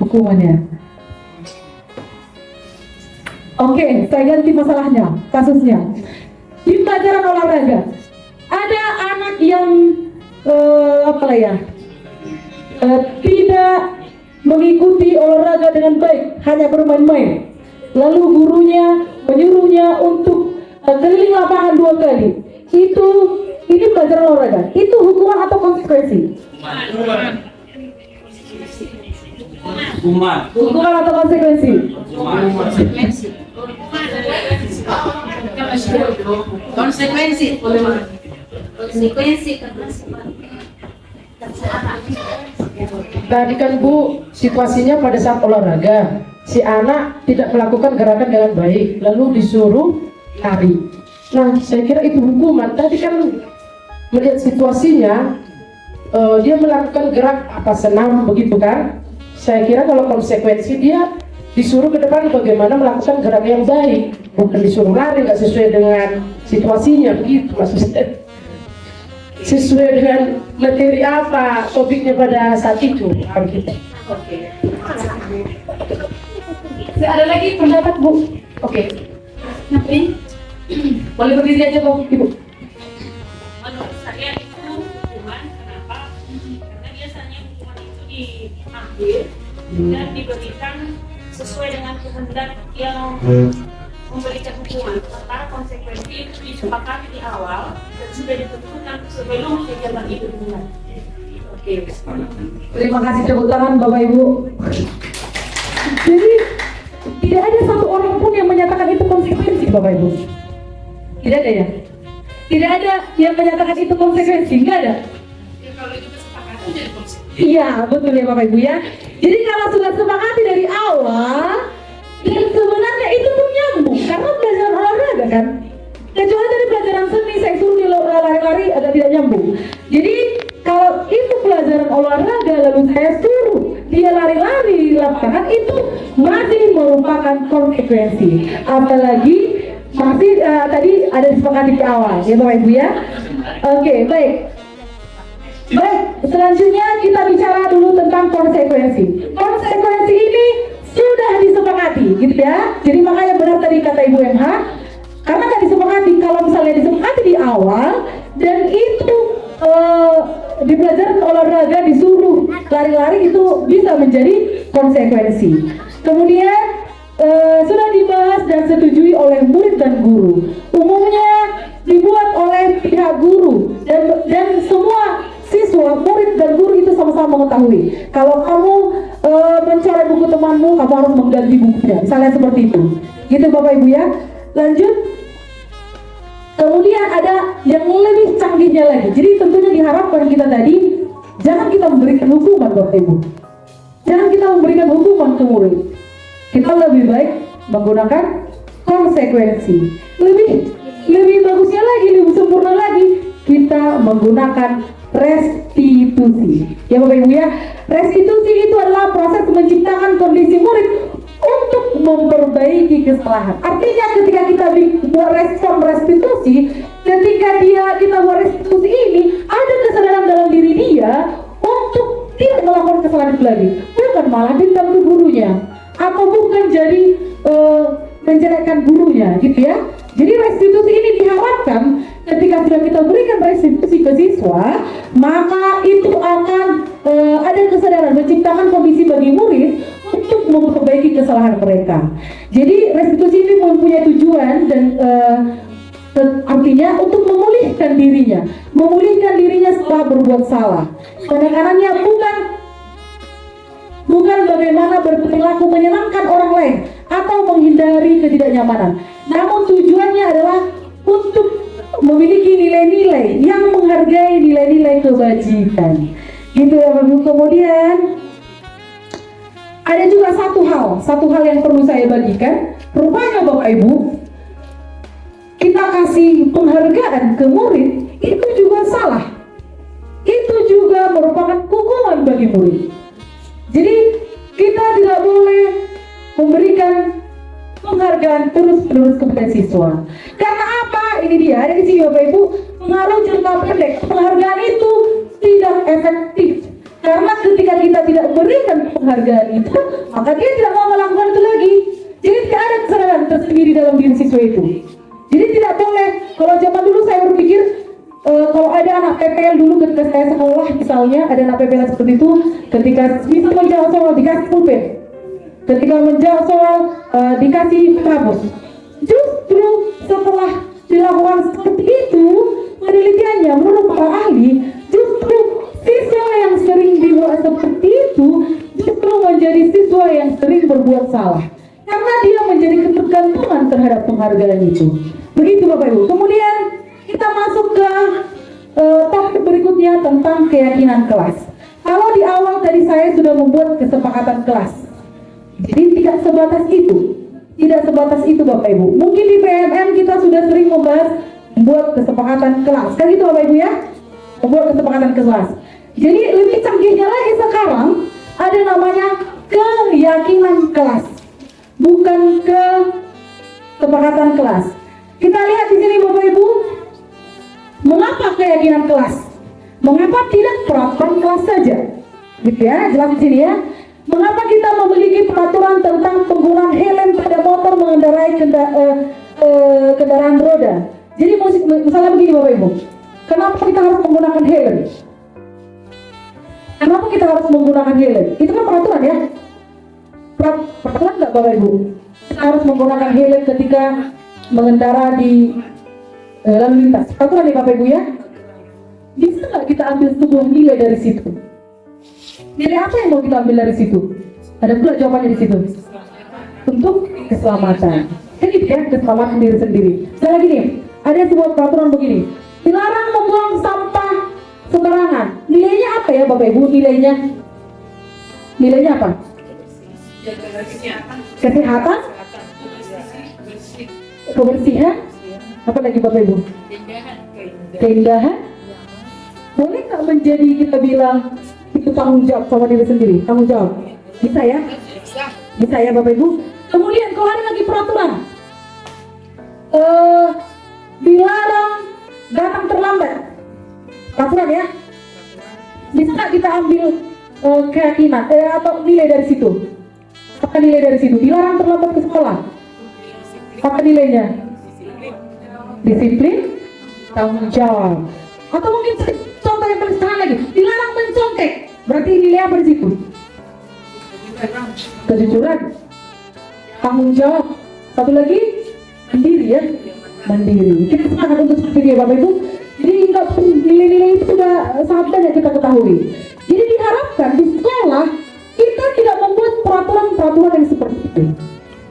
Hukumannya. Oke, saya ganti masalahnya, kasusnya. Di pelajaran olahraga, ada anak yang tidak mengikuti olahraga dengan baik, hanya bermain-main. Lalu gurunya menyuruhnya untuk keliling lapangan 2 kali. Ini pelajaran olahraga. Itu hukuman atau konsekuensi? Hukuman atau konsekuensi? Konsekuensi karena Tadi kan Bu, situasinya pada saat olahraga, si anak tidak melakukan gerakan dengan baik, lalu disuruh lari. Nah, saya kira itu hukuman. Tadi kan melihat situasinya, dia melakukan gerak senam begitu kan? Saya kira kalau konsekuensi dia disuruh ke depan bagaimana melakukan gerak yang baik, bukan disuruh lari nggak sesuai dengan situasinya begitu maksudnya. Sesuai dengan materi apa topiknya pada saat itu. Oke. Ada lagi pendapat Bu? Oke. Boleh berdiri aja Bu, Ibu. Menurut saya itu hukuman. Kenapa? Karena biasanya hukuman itu diambil dan diberikan sesuai dengan kehendak yang memberikan hukuman. Sementara konsekuensi itu disepakati di awal dan sudah ditentukan sebelum kegiatan itu dimulai. Oke. Terima kasih, tepuk tangan Bapak Ibu. Jadi tidak ada satu orang pun yang menyatakan itu konsekuensi Bapak Ibu. Tidak ada ya? Tidak ada yang menyatakan itu konsekuensi, nggak ada. Ya, kalau itu kesepakatan jadi konsekuensi. Iya, betul ya Bapak Ibu ya. Jadi kalau sudah sepakati dari awal, dan sebenarnya itu pun nyambung karena pelajaran olahraga kan. Kecuali dari pelajaran seni, saya suruh dia lari-lari agak tidak nyambung. Jadi kalau itu pelajaran olahraga lalu saya suruh dia lari-lari di lapangan, itu masih merupakan konsekuensi. Apalagi masih tadi ada disepakati di awal ya Bapak Ibu ya. Oke, baik. Baik, selanjutnya kita bicara dulu tentang konsekuensi. Konsekuensi ini sudah disepakati, gitu ya. Jadi makanya benar tadi kata Ibu MH, karena kan disepakati, kalau misalnya disepakati di awal dan itu di pelajaran olahraga disuruh lari-lari, itu bisa menjadi konsekuensi. Kemudian sudah dibahas dan setujui oleh murid dan guru. Umumnya dibuat oleh pihak guru dan semua siswa, murid dan guru itu sama-sama mengetahui. Kalau kamu mencoret buku temanmu, kamu harus mengganti bukunya. Misalnya seperti itu. Gitu Bapak Ibu ya. Lanjut. Kemudian ada yang lebih canggihnya lagi. Jadi tentunya diharapkan kita tadi, jangan kita memberikan hukuman Bapak Ibu. Jangan kita memberikan hukuman ke murid. Kita lebih baik menggunakan konsekuensi. Lebih bagusnya lagi, lebih sempurna lagi, kita menggunakan restitusi. Ya Bapak Ibu ya, restitusi itu adalah proses menciptakan kondisi murid untuk memperbaiki kesalahan. Artinya ketika kita buat respon restitusi, ketika kita buat restitusi ini, ada kesadaran dalam diri dia untuk tidak melakukan kesalahan itu lagi. Bukan malah dendam ke gurunya, atau bukan jadi menjelekkan gurunya, gitu ya. Jadi restitusi ini diharapkan ketika sudah kita berikan restitusi ke siswa, maka itu akan ada kesadaran menciptakan kondisi bagi murid untuk memperbaiki kesalahan mereka. Jadi restitusi ini mempunyai tujuan dan artinya untuk memulihkan dirinya setelah berbuat salah. Penekanannya bukan bagaimana berperilaku menyenangkan orang lain atau menghindari ketidaknyamanan. Namun tujuannya adalah untuk memiliki nilai-nilai yang menghargai nilai-nilai kebajikan. Gitu ya Bapak Ibu. Kemudian ada juga satu hal yang perlu saya bagikan. Rupanya Bapak Ibu, kita kasih penghargaan ke murid itu juga salah. Itu juga merupakan hukuman bagi murid. Jadi kita tidak boleh memberikan penghargaan terus-menerus kepada siswa. Karena apa? Ini dia, ada di sini Bapak Ibu, pengaruh jangka pendek. Penghargaan itu tidak efektif. Karena ketika kita tidak berikan penghargaan itu, maka dia tidak mau melakukan itu lagi. Jadi tidak ada kesadaran tersendiri dalam diri siswa itu. Jadi tidak boleh. Kalau zaman dulu saya berpikir, kalau ada anak PPL dulu ketika saya sekolah misalnya ada anak PPL seperti itu, ketika bisa menjawab soal dikasih pulpen, ketika menjawab soal dikasih hapus. Justru setelah dilakukan seperti itu penelitiannya menurut para ahli, justru siswa yang sering dibuat seperti itu justru menjadi siswa yang sering berbuat salah karena dia menjadi ketergantungan terhadap penghargaan itu. Begitu Bapak Ibu. Kemudian kita masuk ke topik berikutnya tentang keyakinan kelas. Kalau di awal tadi saya sudah membuat kesepakatan kelas, jadi tidak sebatas itu Bapak Ibu. Mungkin di PMM kita sudah sering membahas membuat kesepakatan kelas, kan gitu Bapak Ibu ya, membuat kesepakatan kelas. Jadi lebih canggihnya lagi sekarang ada namanya keyakinan kelas, bukan kesepakatan kelas. Kita lihat di sini Bapak Ibu, mengapa keyakinan kelas? Mengapa tidak peraturan kelas saja? Gitu ya, jelas di sini ya. Mengapa kita memiliki peraturan tentang penggunaan helm pada motor mengendarai kendaraan roda? Jadi misalnya begini Bapak Ibu, kenapa kita harus menggunakan helm? Kenapa kita harus menggunakan helm? Itu kan peraturan ya. Peraturan nggak Bapak Ibu? Kita harus menggunakan helm ketika mengendara di lalu lintas. Peraturan ya Bapak Ibu ya. Bisa nggak kita ambil sebuah nilai dari situ? Nilai apa yang mau kita ambil dari situ? Ada pula jawabannya di situ. Untuk keselamatan. Kan gitu ya, keselamatan diri sendiri. Saya lagi nih, ada sebuah peraturan begini. Dilarang membuang sampah sembarangan. Nilainya apa ya Bapak Ibu? Nilainya apa? Kesehatan? Kebersihan? Apa lagi Bapak Ibu? Keindahan? Boleh nggak menjadi kita bilang itu tanggung jawab sama diri sendiri? Tanggung jawab? Bisa ya? Bisa ya Bapak Ibu? Kemudian kalau ada lagi peraturan dilarang datang terlambat. Peraturan ya? Bisa nggak kita ambil keyakinan atau nilai dari situ? Apa nilai dari situ? Dilarang terlambat ke sekolah. Apa nilainya? Disiplin, tanggung jawab. Atau mungkin contoh yang paling sederhana lagi, dilarang mencontek. Berarti nilai apa di situ? Kejujuran, tanggung jawab. Satu lagi, mandiri ya, mandiri. Kita sepakat untuk seperti itu ya Bapak Ibu. Jadi nilai-nilai itu sudah sangat banyak kita ketahui. Jadi diharapkan di sekolah kita tidak membuat peraturan-peraturan yang seperti itu.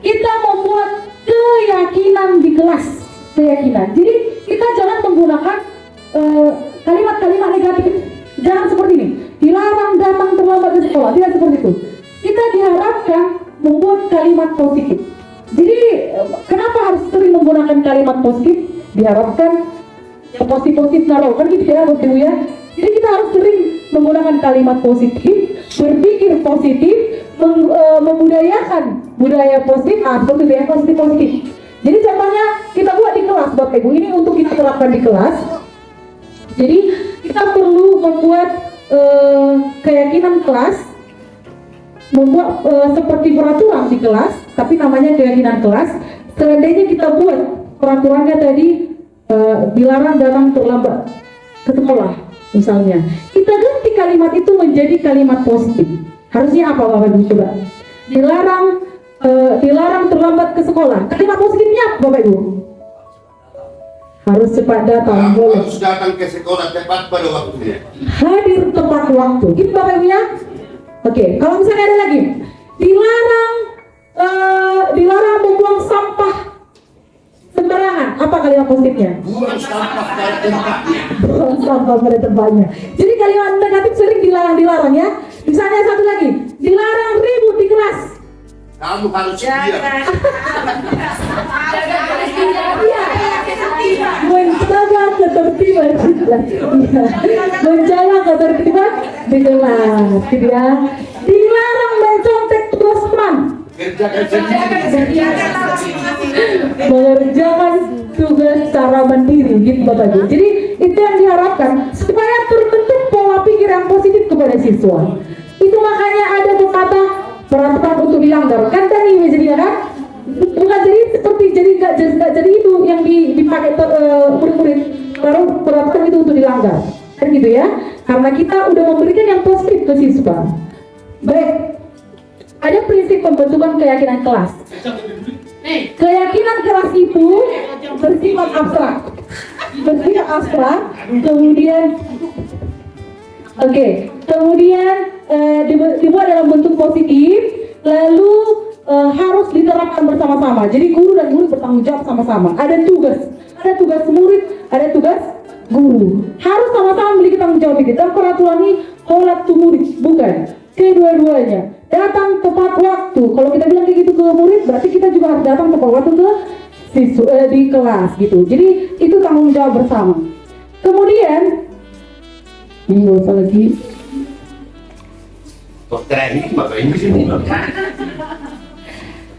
Kita membuat keyakinan di kelas, keyakinan. Jadi kita jangan menggunakan kalimat-kalimat negatif. Jangan seperti ini. Dilarang datang terlambat ke sekolah. Tidak seperti itu. Kita diharapkan membuat kalimat positif. Jadi kenapa harus sering menggunakan kalimat positif? Diharapkan positif naruh kan gitu ya Bapak Ibu ya. Jadi kita harus sering menggunakan kalimat positif, berpikir positif, membudayakan budaya positif. Seperti itu ya, positif. Jadi contohnya kita buat di kelas Bapak Ibu. Ini untuk kita terapkan di kelas. Jadi kita perlu membuat keyakinan kelas, membuat seperti peraturan di kelas, tapi namanya keyakinan kelas. Seandainya kita buat peraturannya tadi dilarang datang terlambat ke sekolah, misalnya, kita ganti kalimat itu menjadi kalimat positif. Harusnya apa Bapak Ibu coba? Dilarang terlambat ke sekolah. Kalimat positifnya apa Bapak Ibu? Harus cepat datang. Harus datang ke sekolah tepat pada waktunya. Hadir tepat waktu. Gitu Bapak Ibu ya. Oke, kalau misalnya ada lagi, dilarang membuang sampah sembarangan. Apa kalimat positifnya? Buang sampah pada tempatnya. Buang sampah pada tempatnya. Jadi kalimat negatif sering dilarang ya. Misalnya satu lagi, dilarang ribut di kelas. Kamu harus diam. Menjaga ketertiban di kelas. Menjaga ketertiban di kelas, gitu ya. Dilarang mencontek tugas teman. Kerjakan sendiri. Mengerjakan tugas secara mandiri, gitu Bapak Ibu. Jadi itu yang diharapkan supaya terbentuk pola pikir yang positif kepada siswa. Itu makanya ada kata peraturan untuk dilanggar. Kan tadi jadinya kan? Bukan jadi seperti nggak jadi itu yang dipakai murid-murid. Baru peraturan itu untuk dilanggar. kan gitu ya, karena kita udah memberikan yang positif ke siswa. Baik, ada prinsip pembentukan keyakinan kelas. Keyakinan kelas itu bersifat abstrak, kemudian dibuat dalam bentuk positif, lalu harus diterapkan bersama-sama. Jadi guru dan murid bertanggung jawab sama-sama. Ada tugas murid, ada tugas guru. Harus sama-sama memiliki tanggung jawab itu. Dan peraturan ini holat to murid, bukan kedua-duanya. Datang tepat waktu. Kalau kita bilang kayak gitu ke murid, berarti kita juga harus datang tepat waktu ke siswa di kelas gitu. Jadi itu tanggung jawab bersama. Kemudian ini nggak usah lagi.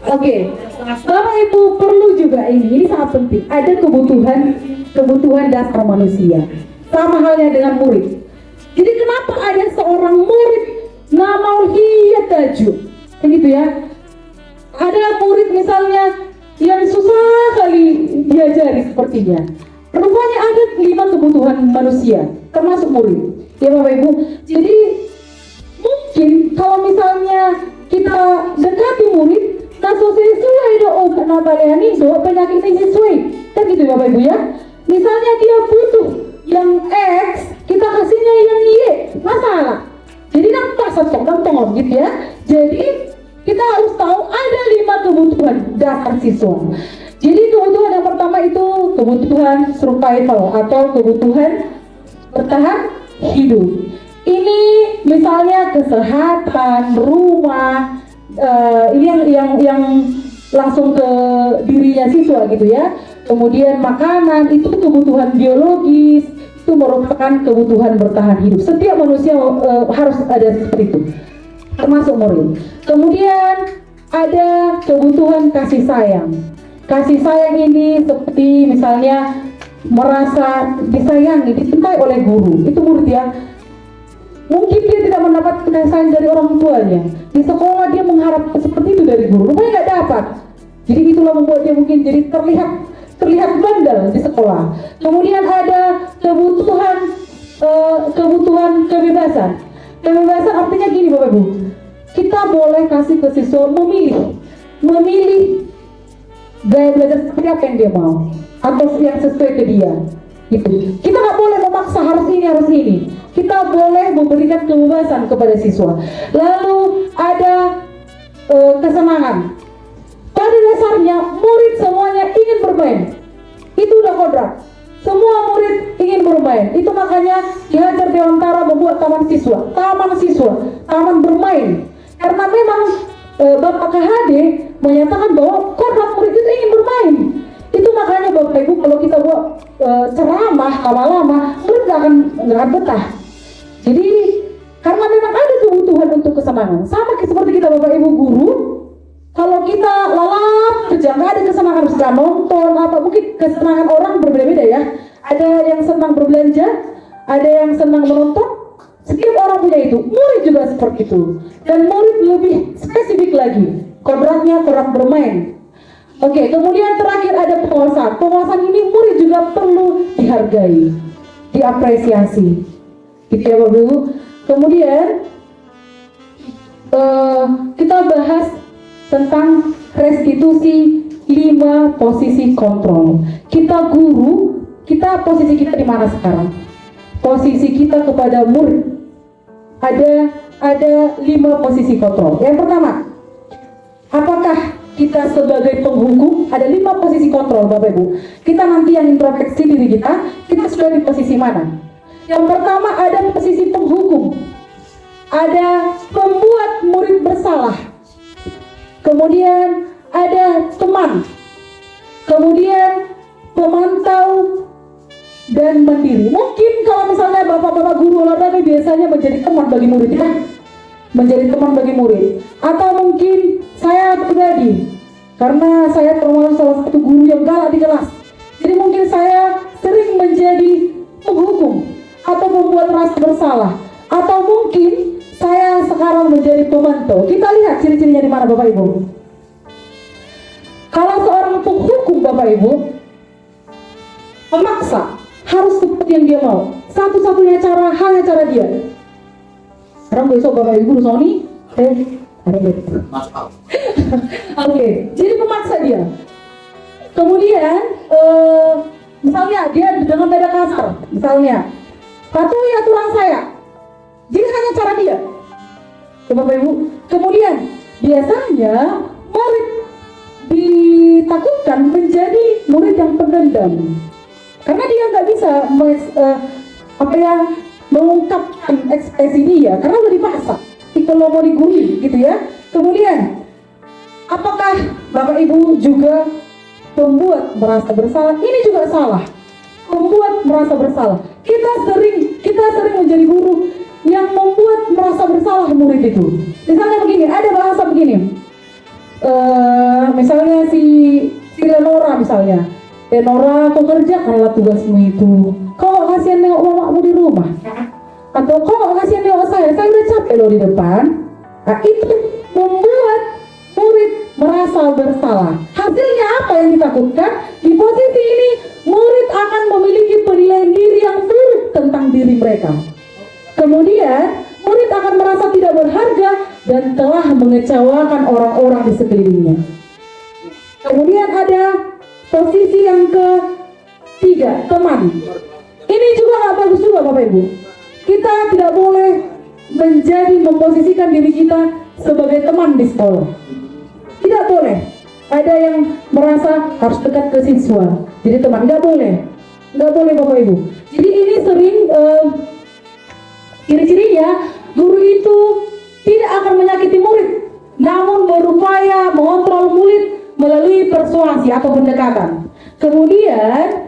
Oke, Bapak Ibu perlu juga ini sangat penting. Ada kebutuhan dasar manusia. Sama halnya dengan murid. Jadi kenapa ada seorang murid namanya Hiyataju, gitu ya? Ada murid misalnya yang susah kali diajari sepertinya. Rupanya ada 5 kebutuhan manusia, termasuk murid. Ya Bapak Ibu. Jadi mungkin kalau misalnya kita dekati murid, nah sesuai do kenapa ini do penyakit ini sesuai, kan gitu Bapak Ibu ya. Misalnya dia butuh yang X, kita kasihnya yang Y, masalah. Jadi nampak satu tonton gitu ya. Jadi kita harus tahu ada 5 kebutuhan dasar siswa. Jadi kebutuhan yang pertama itu kebutuhan survival atau kebutuhan bertahan hidup. Ini misalnya kesehatan, rumah, ini yang langsung ke dirinya siswa gitu ya. Kemudian makanan itu kebutuhan biologis, itu merupakan kebutuhan bertahan hidup. Setiap manusia harus ada seperti itu, termasuk murid. Kemudian ada kebutuhan kasih sayang. Kasih sayang ini seperti misalnya merasa disayangi, dicintai oleh guru. Itu murid ya. Mungkin dia tidak mendapat kasih sayang dari orang tuanya. Di sekolah dia mengharap seperti itu dari guru, rupanya nggak dapat. Jadi itulah membuat dia mungkin jadi terlihat bandel di sekolah. Kemudian ada kebutuhan kebebasan. Kebebasan artinya gini Bapak Ibu, kita boleh kasih ke siswa memilih gaya belajar seperti apa yang dia mau atau yang sesuai ke dia. Gitu. Kita nggak boleh memaksa harus ini. Kita boleh memberikan kebebasan kepada siswa. Lalu ada kesenangan. Pada dasarnya murid semuanya ingin bermain. Itu udah kodrat. Semua murid ingin bermain. Itu makanya Ki Hajar Dewantara membuat taman siswa, taman bermain. Karena memang Bapak KHD menyatakan bahwa kodrat murid itu ingin bermain. Itu makanya Bapak Ibu kalau kita buat ceramah lama-lama murid nggak akan betah. Jadi karena memang ada kebutuhan untuk kesenangan. Sama seperti kita Bapak Ibu guru. Kalau kita lalap kerja nggak ada kesenangan, harus nggak nonton apa, mungkin kesenangan orang berbeda-beda ya. Ada yang senang berbelanja, ada yang senang menonton. Setiap orang punya itu. Murid juga seperti itu. Dan murid lebih spesifik lagi. Kodratnya kodrat bermain. Oke, kemudian terakhir ada penguasaan. Penguasaan ini murid juga perlu dihargai, diapresiasi. Gitu ya Bapak Ibu. Kemudian kita bahas tentang restitusi 5 posisi kontrol. Kita guru, posisi kita di mana sekarang? Posisi kita kepada murid ada 5 posisi kontrol. Yang pertama, apakah kita sebagai penghukum? Ada 5 posisi kontrol Bapak Ibu. Kita nanti yang introspeksi diri kita sudah di posisi mana? Yang pertama ada posisi penghukum, ada pembuat murid bersalah. Kemudian ada teman, kemudian pemantau dan mandiri. Mungkin kalau misalnya bapak-bapak guru olahraga biasanya menjadi teman bagi murid ya, menjadi teman bagi murid. Atau mungkin saya pribadi, karena saya termasuk salah satu guru yang galak di kelas. Jadi mungkin saya sering menjadi penghukum atau membuat rasa bersalah. Atau mungkin saya sekarang menjadi pemantau. Kita lihat ciri-cirinya di mana Bapak Ibu. Kalau seorang penghukum Bapak Ibu memaksa, harus seperti yang dia mau. Satu-satunya cara hanya cara dia. Sekarang besok Bapak Ibu Sony, Oke, jadi memaksa dia. Kemudian, misalnya dia dengan nada kasar, misalnya, patuhi aturan saya. Jadi hanya cara dia. Bapak Ibu. Kemudian, biasanya murid ditakutkan menjadi murid yang pendendam. Karena dia nggak bisa mengungkapkan ekspresi dia, karena udah dipaksa. Kalau mau digurui gitu ya. Kemudian, apakah Bapak Ibu juga membuat merasa bersalah? Ini juga salah. Membuat merasa bersalah. Kita sering menjadi guru yang membuat merasa bersalah murid itu. Misalnya begini, ada bahasa begini. Misalnya si Lenora misalnya. Lenora, kau kerjakanlah tugasmu itu. Kau gak kasihan nengok mamamu di rumah? Atau kok gak kasihan nengok saya udah capek loh di depan. Nah itu membuat murid merasa bersalah. Hasilnya apa yang ditakutkan? Di posisi ini murid akan memiliki penilaian diri yang buruk tentang diri mereka. Kemudian murid akan merasa tidak berharga dan telah mengecewakan orang-orang di sekelilingnya. Kemudian ada posisi yang ketiga, teman. Ini juga gak bagus juga Bapak Ibu. Kita tidak boleh memposisikan diri kita sebagai teman di sekolah. Tidak boleh. Ada yang merasa harus dekat ke siswa, jadi teman. Nggak boleh Bapak Ibu. Jadi ini sering ciri-cirinya guru itu tidak akan menyakiti murid, namun berupaya mengontrol murid melalui persuasi atau pendekatan. Kemudian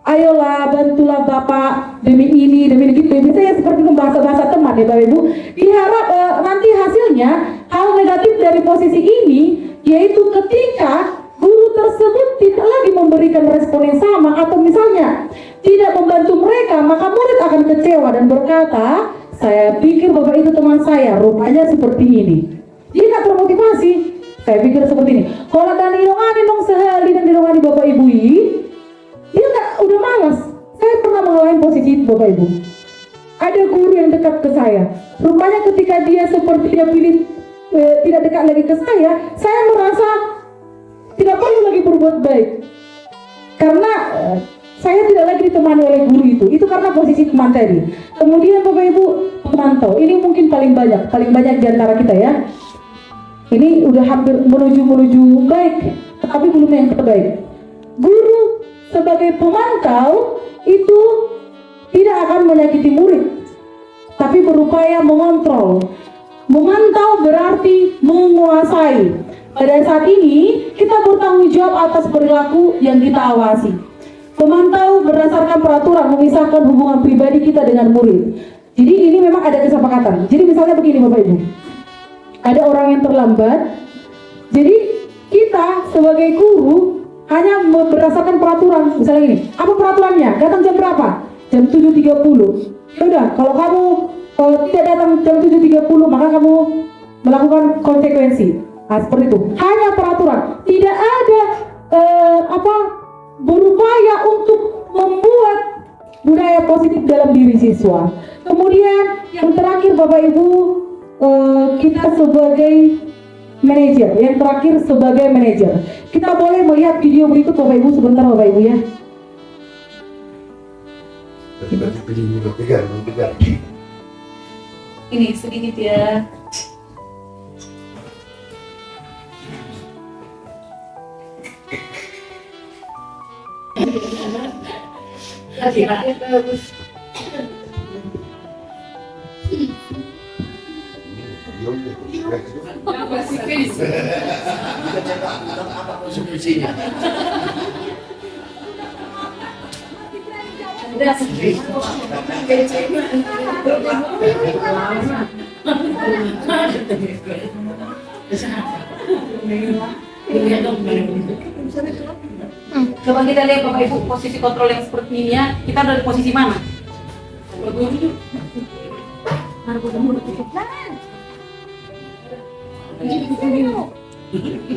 ayolah bantulah Bapak demi ini, demi itu. Biasanya seperti bahasa-bahasa teman ya Bapak Ibu. Diharap nanti hasilnya hal negatif dari posisi ini, yaitu ketika guru tersebut tidak lagi memberikan respon yang sama, atau misalnya tidak membantu mereka, maka murid akan kecewa dan berkata, saya pikir Bapak itu teman saya, rupanya seperti ini. Dia tak termotivasi. Saya pikir seperti ini. Kalau dan dong sehari dan dirongani Bapak Ibu ini, dia udah malas. Saya pernah mengalami posisi itu Bapak Ibu. Ada guru yang dekat ke saya. Rupanya ketika dia seperti dia pilih tidak dekat lagi ke saya merasa tidak perlu lagi berbuat baik. Karena saya tidak lagi ditemani oleh guru itu. Itu karena posisi teman tadi. Kemudian Bapak Ibu pemantau. Ini mungkin paling banyak di antara kita ya. Ini udah hampir menuju baik, tapi belum yang terbaik. Guru sebagai pemantau itu tidak akan menyakiti murid, tapi berupaya mengontrol. Memantau berarti menguasai. Pada saat ini kita bertanggung jawab atas perilaku yang kita awasi. Memantau berdasarkan peraturan memisahkan hubungan pribadi kita dengan murid. Jadi ini memang ada kesepakatan. Jadi misalnya begini Bapak Ibu, ada orang yang terlambat. Jadi kita sebagai guru hanya berdasarkan peraturan. Misalnya gini, apa peraturannya? Datang jam berapa? Jam 7.30. Ya udah, kalau kamu tidak datang jam 7.30, maka kamu melakukan konsekuensi. Nah, seperti itu. Hanya peraturan. Tidak ada berupaya untuk membuat budaya positif dalam diri siswa. Kemudian yang terakhir Bapak Ibu, kita sebagai manajer. Yang terakhir sebagai manajer. Kita boleh melihat video berikut Bapak Ibu sebentar Bapak Ibu ya. Ini sedikit ya. Coba kita lihat Bapak Ibu posisi kontrol yang seperti ini ya. Kita ada di posisi mana? Dasar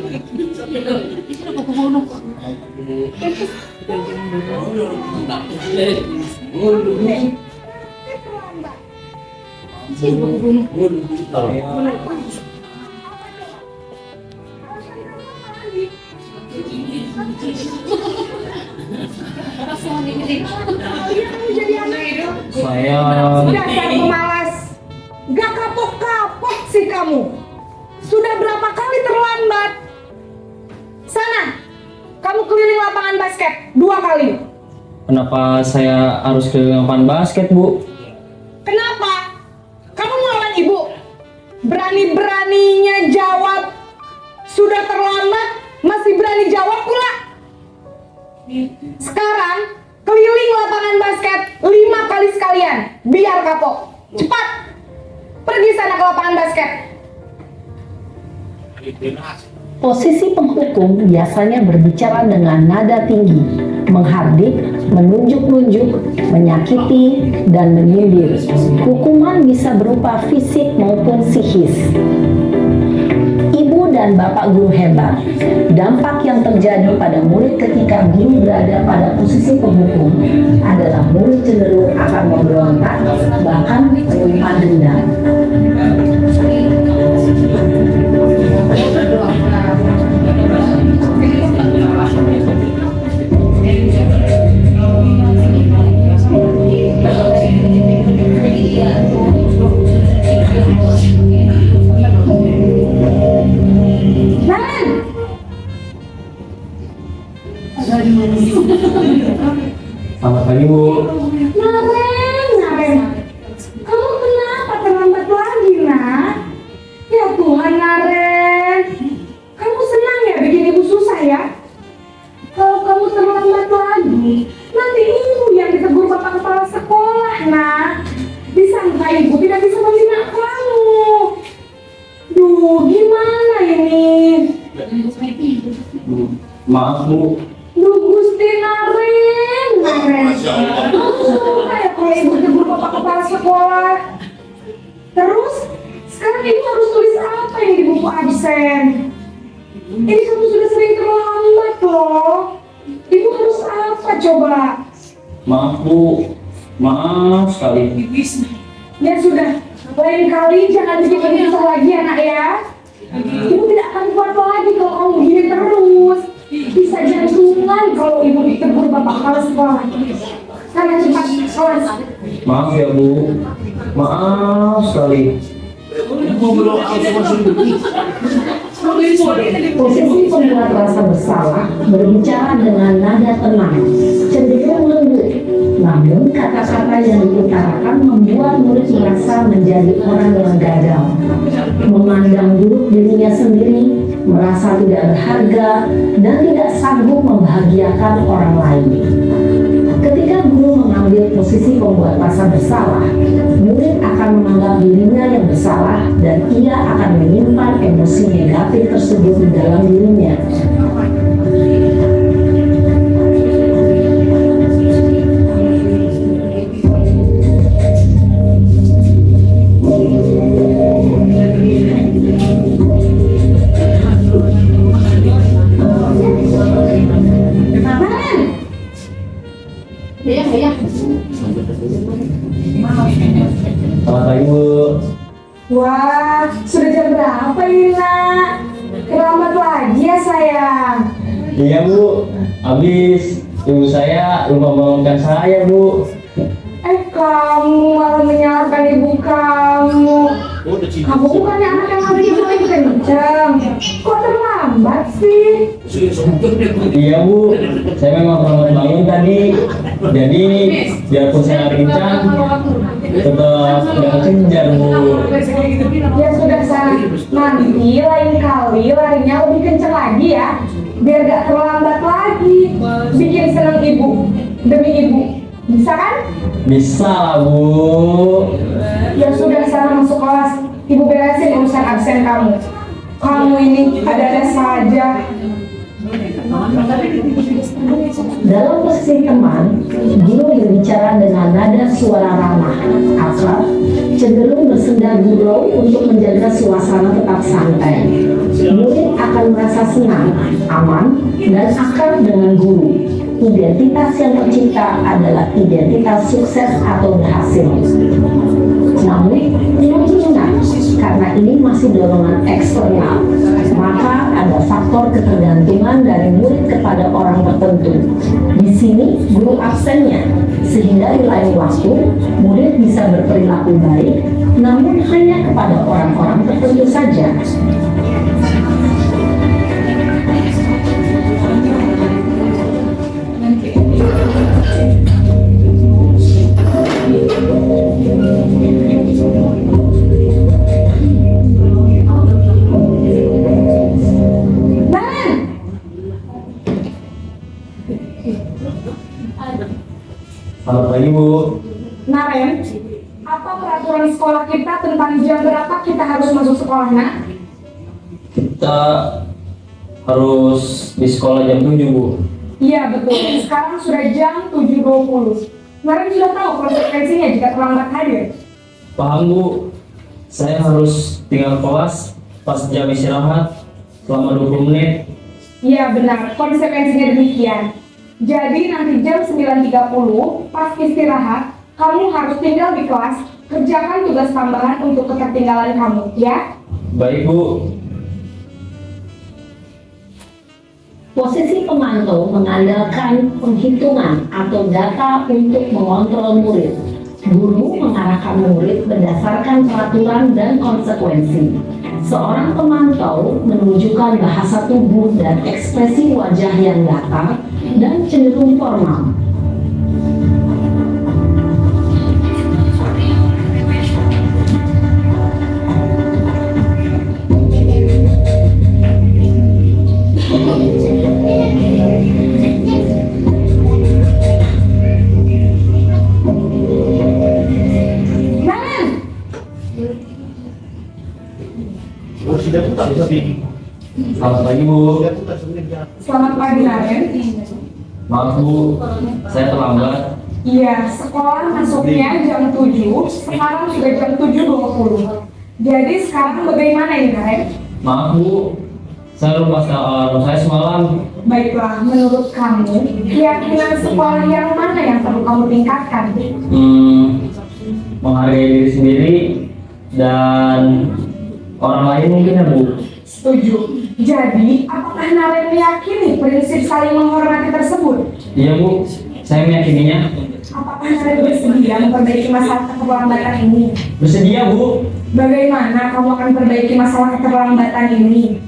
pemalas, gak kapok-kapok sih kamu. Sudah berapa kali terlambat? Sana, kamu keliling lapangan basket 2 kali. Kenapa saya harus ke lapangan basket, Bu? Kenapa? Kamu melawan ibu? Berani-beraninya jawab. Sudah terlambat, masih berani jawab pula. Sekarang, keliling lapangan basket 5 kali sekalian. Biar kapok. Cepat. Pergi sana ke lapangan basket. Posisi penghukum biasanya berbicara dengan nada tinggi, menghardik, menunjuk-nunjuk, menyakiti, dan menyindir. Hukuman bisa berupa fisik maupun psikis. Ibu dan bapak guru hebat. Dampak yang terjadi pada murid ketika guru berada pada posisi penghukum adalah murid cenderung akan memberontak, bahkan menyimpan dendam. Selamat pagi, Bu. Naren, kamu kenapa terlambat lagi, nak? Ya Tuhan, Naren, kamu senang ya bikin ibu susah ya? Kalau kamu terlambat lagi, nanti ibu yang ditegur bapak kepala sekolah, nak. Disangka ibu tidak bisa membina kamu. Duh, gimana ini? Maaf, Bu. Duh, Gusti Naren. Kamu suka ya kalau ibu tegur bapak kepala sekolah? Terus, sekarang ibu harus tulis apa yang di buku absen? Ini kamu sudah sering terlambat loh. Ibu harus apa coba? Maaf, Bu. Maaf sekali. Ya sudah, lain kali jangan bikin lebih susah lagi ya nak ya. Ibu tidak akan kuat lagi kalau kamu gini terus. Bisa jantungan kalau ibu ditegur bapak kepala sekolah. Sana cepat kelas. Maaf ya, Bu. Maaf sekali. Posisi pembuat rasa bersalah berbicara dengan nada tenang, cenderung lembut. Namun kata-kata yang diutarakan membuat murid merasa menjadi orang yang gagal, memandang buruk dirinya sendiri, merasa tidak berharga, dan tidak sanggup membahagiakan orang lain. Ketika guru mengambil posisi pembuat rasa bersalah, murid akan menganggap dirinya yang bersalah dan ia akan menyimpan emosi negatif tersebut di dalam dirinya. Selamat pagi, Bu. Wah, sudah jam berapa ini nak? Terlambat lagi ya sayang. Iya, Bu. Habis ibu saya lupa bangunkan saya, Bu. Kamu malah menyalahkan ibu kamu. Kamu bukannya anak yang harus paling kencang. Kok terlambat sih? Iya, Bu. Saya memang terlambat bangun tadi. Jadi biarpun saya lari kencang, tetap nggak kejar, Bu. Ya sudah sana. Nanti lain kali larinya lebih kencang lagi ya. Biar gak terlambat lagi. Bikin senang ibu demi ibu. Bisa kan? Bisa lah, Bu. Ya sudah sana masuk kelas. Ibu beresin urusan absen kamu. Kamu ini ada-ada saja. Dalam posisi teman, guru berbicara dengan nada suara ramah, akrab, cenderung bersenda berpindah gurau untuk menjaga suasana tetap santai. Murid akan merasa senang, aman, dan akrab dengan guru. Identitas yang tercipta adalah identitas sukses atau berhasil. Namun, kemungkinan karena ini masih dorongan eksternal, maka ada faktor ketergantungan dari murid kepada orang tertentu. Di sini, guru absennya, sehingga di lain waktu, murid bisa berperilaku baik, namun hanya kepada orang-orang tertentu saja. Selamat pagi Bu. Naren, apa peraturan sekolah kita tentang jam berapa kita harus masuk sekolah, nak? Kita harus di sekolah jam 7 Bu. Iya betul, sekarang sudah jam 7.20. Naren sudah tahu konsekuensinya jika terlambat hadir. Paham Bu. Saya harus tinggal kelas pas jam istirahat selama 20 menit. Iya benar, konsekuensinya demikian. Jadi nanti jam 9.30 pas istirahat, kamu harus tinggal di kelas, kerjakan tugas tambahan untuk ketertinggalan kamu, ya? Baik Bu. Posisi pemantau mengandalkan penghitungan atau data untuk mengontrol murid. Guru mengarahkan murid berdasarkan peraturan dan konsekuensi. Seorang pemantau menunjukkan bahasa tubuh dan ekspresi wajah yang datar dan cenderung formal. Selamat pagi Bu. Selamat pagi, Naren. Maaf Bu, saya terlambat. Iya, sekolah masuknya jam 7, sekarang sudah jam 7.20. Jadi sekarang bagaimana ini, Naren? Maaf Bu, saya lupa alarm saya semalam. Baiklah, menurut kamu, keyakinan sekolah yang mana yang perlu kamu tingkatkan? Menghargai diri sendiri dan orang lain mungkin ya Bu. Setuju. Jadi, apakah Naren meyakini prinsip saling menghormati tersebut? Iya Bu, saya meyakininya. Apakah Naren bersedia memperbaiki masalah keterlambatan ini? Bersedia Bu. Bagaimana kamu akan perbaiki masalah keterlambatan ini?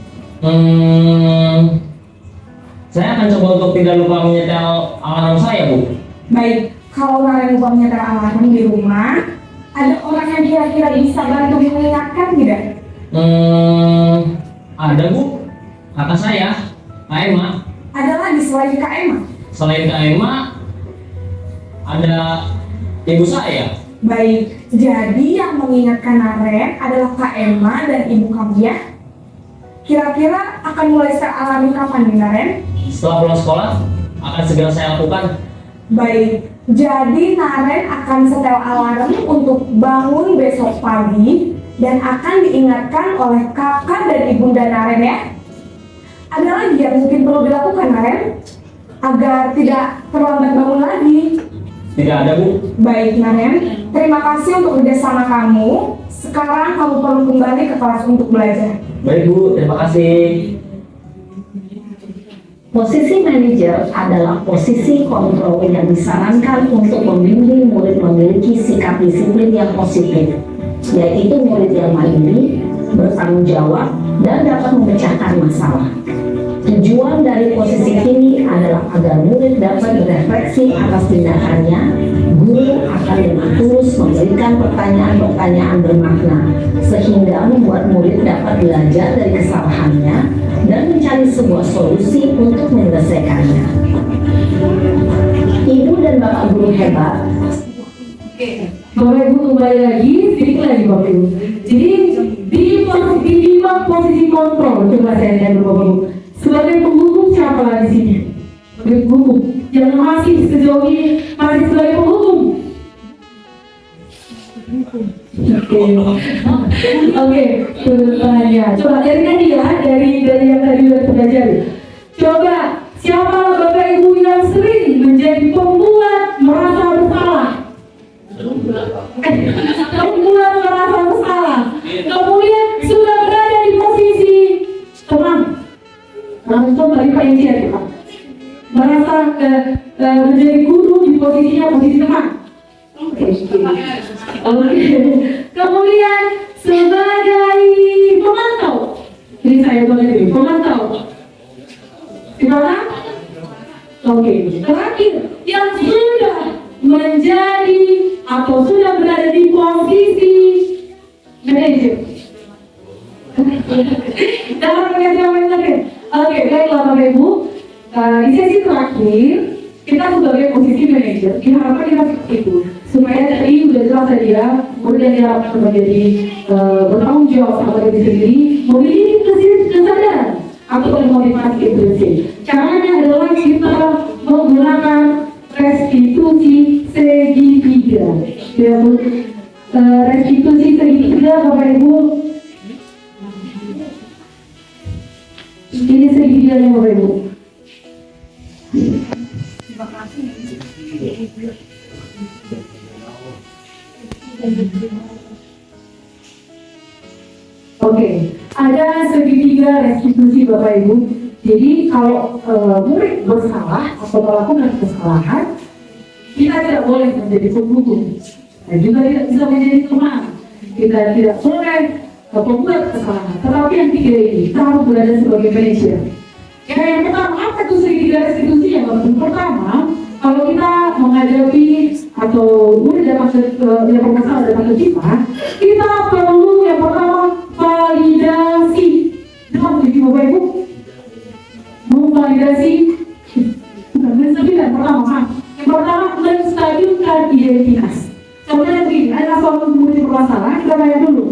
Saya akan coba untuk tidak lupa menyetel alarm saya Bu. Baik, kalau Naren lupa menyetel alarm di rumah, ada orang yang kira-kira bisa bantu mengingatkan tidak? Ada Bu, kakak saya, Kak Emma. Ada lagi selain Kak Emma? Selain Kak Emma, ada ibu saya. Baik, jadi yang mengingatkan Naren adalah Kak Emma dan ibu kamu ya? Kira-kira akan mulai setel alarm kapan nih, Naren? Setelah pulang sekolah, akan segera saya lakukan. Baik, jadi Naren akan setel alarm untuk bangun besok pagi dan akan diingatkan oleh kakak dan ibunda Naren ya. Ada lagi yang mungkin perlu dilakukan, Naren, agar tidak terlambat bangun lagi? Tidak ada Bu. Baik, Naren, terima kasih untuk kerjasama kamu. Sekarang kamu perlu kembali ke kelas untuk belajar. Baik Bu, terima kasih. Posisi manajer adalah posisi kontrol yang disarankan untuk membimbing murid memiliki sikap disiplin yang positif, yaitu murid yang mandiri, bertanggung jawab, dan dapat memecahkan masalah. Tujuan dari posisi ini adalah agar murid dapat berefleksi atas tindakannya. Guru akan dengan tulus memberikan pertanyaan-pertanyaan bermakna, sehingga membuat murid dapat belajar dari kesalahannya dan mencari sebuah solusi untuk menyelesaikannya. Ibu dan Bapak guru hebat. Bapak Ibu kembali lagi, sedikit lagi Bapak Ibu. Jadi di posisi kontrol, coba saya lihat dulu Bapak Ibu. Sebagai penghukum siapa di sini? Sebagai penghukum yang masih sejauh ini masih sebagai penghukum. Oke, pertanyaannya. Coba dari tadi ya, dari yang tadi udah pelajari. Coba siapa Bapak Ibu yang sering menjadi pembuat merasa bersalah? Pembuat merasa bersalah. Kemudian sudah berada di posisi teman. Langsung dari Pak Insinyur ya, Pak. Merasa menjadi guru di posisinya posisi teman. Oke. Kemudian sebagai pemantau, ini saya boleh jadi pemantau. Gimana? Oke. Terakhir, yang sudah menjadi atau sudah berada di posisi manajer. Dalam pengajian manajer. Oke, baiklah Bapak Ibu. Di sesi terakhir, kita sebagai posisi manajer diharapkan kita seperti itu. Supaya tadi sudah jelas tadi ya, kemudian diharapkan menjadi bertanggung jawab sama diri sendiri, memiliki kesadaran atau motivasi intrinsik. Caranya adalah kita menggunakan restitusi segitiga. Restitusi segitiga, Bapak Ibu. Ini segitiganya, Bapak Ibu. Oke, ada segitiga restitusi Bapak Ibu. Jadi kalau murid bersalah atau melakukan kesalahan, kita tidak boleh menjadi penghukum dan juga tidak bisa menjadi teman. Kita tidak boleh membuat kesalahan. Tetapi yang tiga ini kita harus berada sebagai manajer. Yang pertama, apa itu segitiga restitusi? Yang pertama, kalau kita menghadapi atau murid datang yang bermasalah datang ke kita perlu yang pertama validasi. Dalam tujuh Bapak Ibu, memvalidasi. Yang pertama menstabilkan identitas. Contohnya begini, ada suatu murid bermasalah, kita tanya dulu.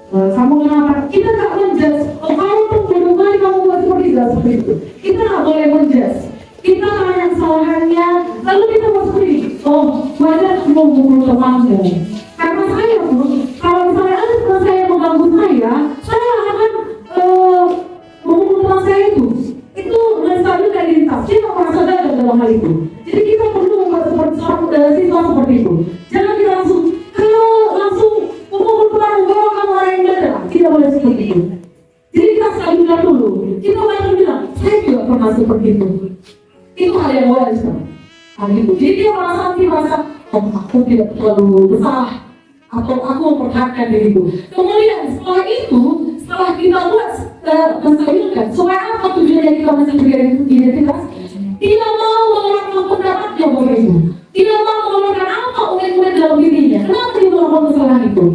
Kamu kenapa? Kita nggak menjudge. Oh, kamu tuh bodoh kali kamu buat seperti itu. Kita nggak boleh menjudge. Kita tanya kesalahannya, lalu kita seperti oh, wajar mau mukul temanmu. Karena saya pun, kalau misalnya ada teman saya mengganggu saya akan memukul teman saya itu. Itu menstabilkan identitas. Dia nggak merasa gagal dalam hal itu. Jadi kita perlu membuat situasi seperti itu. Jangan kita langsung memukul temanmu bahwa kamu orang yang gagal. Tidak boleh seperti itu. Jadi kita stabilkan dulu. Kita boleh bilang, saya juga pernah seperti itu. Itu hal yang wajar. Gitu. Jadi dia merasa, oh, aku tidak terlalu bersalah atau aku mempertahankan diriku. Kemudian setelah itu, setelah kita buat menstabilkan, supaya apa tujuannya kita menstabilkan identitas? Tidak mau mengeluarkan pendapatnya Bapak Ibu. Tidak mau mengeluarkan apa unek-unek dalam dirinya. Kenapa dia melakukan kesalahan itu?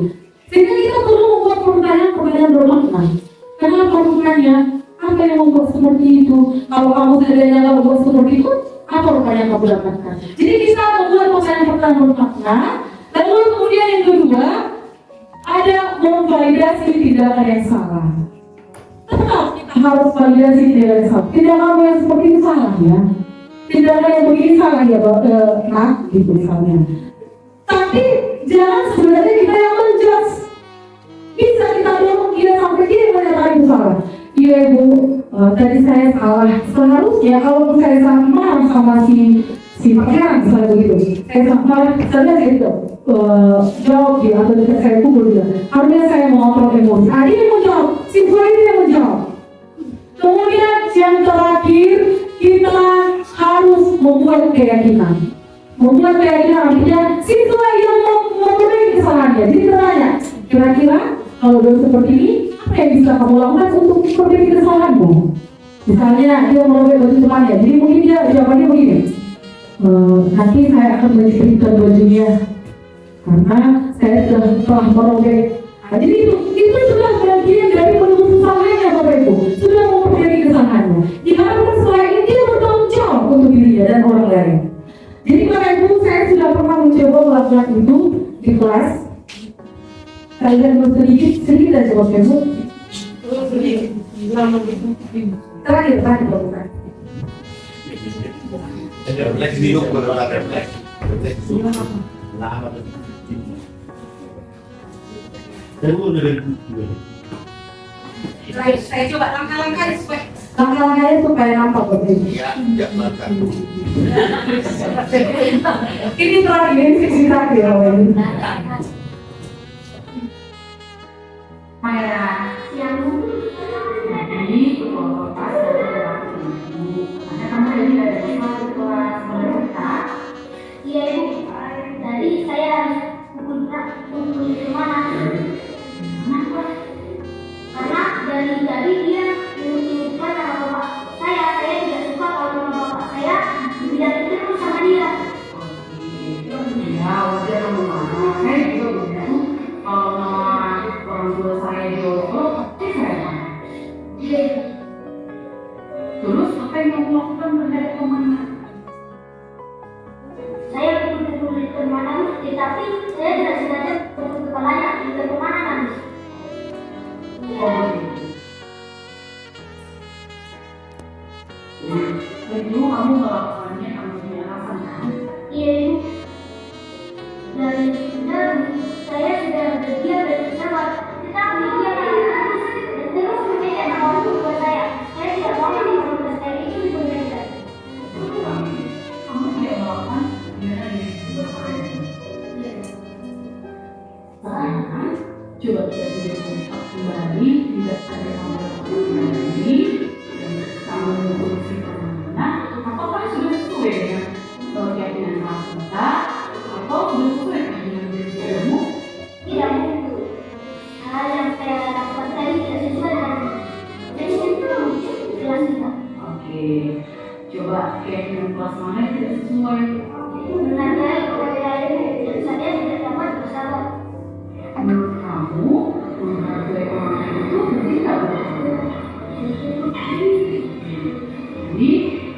Sehingga kita perlu membuat pertanyaan bermakna. Kenapa rupanya? Apa yang membuat seperti itu? Kalau kamu seandainya nggak membuat seperti itu, apa rupanya yang kamu dapatkan? Jadi kita membuat pertanyaan bermakna. Lalu kemudian yang kedua, ada memvalidasi tindakan yang salah. Tetap kita harus validasi tindakan yang salah. Tindakan yang seperti itu salah ya. Tindakan yang begini salah ya, nak, gitu misalnya. Tapi jangan sebenarnya kita yang menjudge. Bisa kita dorong dia sampai dia menyatakan itu salah. Iya Ibu, tadi saya salah. Seharusnya kalau saya sama si pangeran misalnya begitu, saya gitu jawab dia atau saya pukul dia. Harusnya saya mengontrol emosi. Dia yang menjawab, siswa ini yang menjawab. Kemudian yang terakhir, kita harus membuat keyakinan. Membuat keyakinan artinya siswa yang memperbaiki kesalahannya. Jadi bertanya, kira-kira kalau udah seperti ini, apa yang bisa kamu lakukan untuk memperbaiki kesalahanmu? Misalnya dia merobek baju temannya, jadi mungkin dia jawabannya begini, nanti saya akan menjadikan bajunya karena saya telah merobek. Nah, jadi itu sudah bagian dari menemukan kesalahannya Bapak Ibu, sudah memperbaiki kesalahannya. Diharapkan setelah ini dia bertanggung jawab untuk dirinya dan orang lain. Jadi Bapak Ibu, saya sudah pernah mencoba melakukan itu di kelas. Kalian sedikit aja Bapak Ibu. Terakhir Bapak Ibu. Saya coba langkah-langkahnya supaya Langkah-langkahnya supaya nampak Bapak Ibu. Ya, makan. Ini terakhir, ini sesi terakhir Bapak Ibu. Yang Jadi, Bapak kamu jadi ada di masuk kelas kita. Iya Ibu, tadi saya harus kumpul di mana? Karena dari tadi dia menyebutkan nama bapak saya tidak suka kalau nama bapak saya tidak terus sama dia. Ya, wajar kamu marah. Saya juga bilang kalau nama orang tua saya Joko, pasti saya marah. Iya. Terus apa yang kamu lakukan terhadap temannya? Saya betul-betul di kemana, tetapi saya tidak sengaja untuk kepalanya di kemana nanti. Itu kamu melakukannya kamu punya alasan kan? Iya Ibu. Dari saya sudah berdiam dan bersama, tetapi dia terus menjadi nama tua saya. Saya tidak mau membuat saya itu dipermainkan. Kamu tidak melakukan kegiatan yang berbahaya. Sekarang coba kita lihat kembali, tidak ada kamu lakukan lagi dan kamu mengurusi permainan. Apakah sudah sesuai dengan keyakinan kamu kita atau sudah sesuai dengan dirimu? Tidak mungkin. Hal yang saya lakukan tadi tidak sesuai dengan jadi itu jelas kita. Oke, coba keyakinan kelas mana yang tidak sesuai? Benar saya kepada dan saya tidak dapat bersabar. Menurut kamu, menghargai orang lain itu tidak benar. Jadi,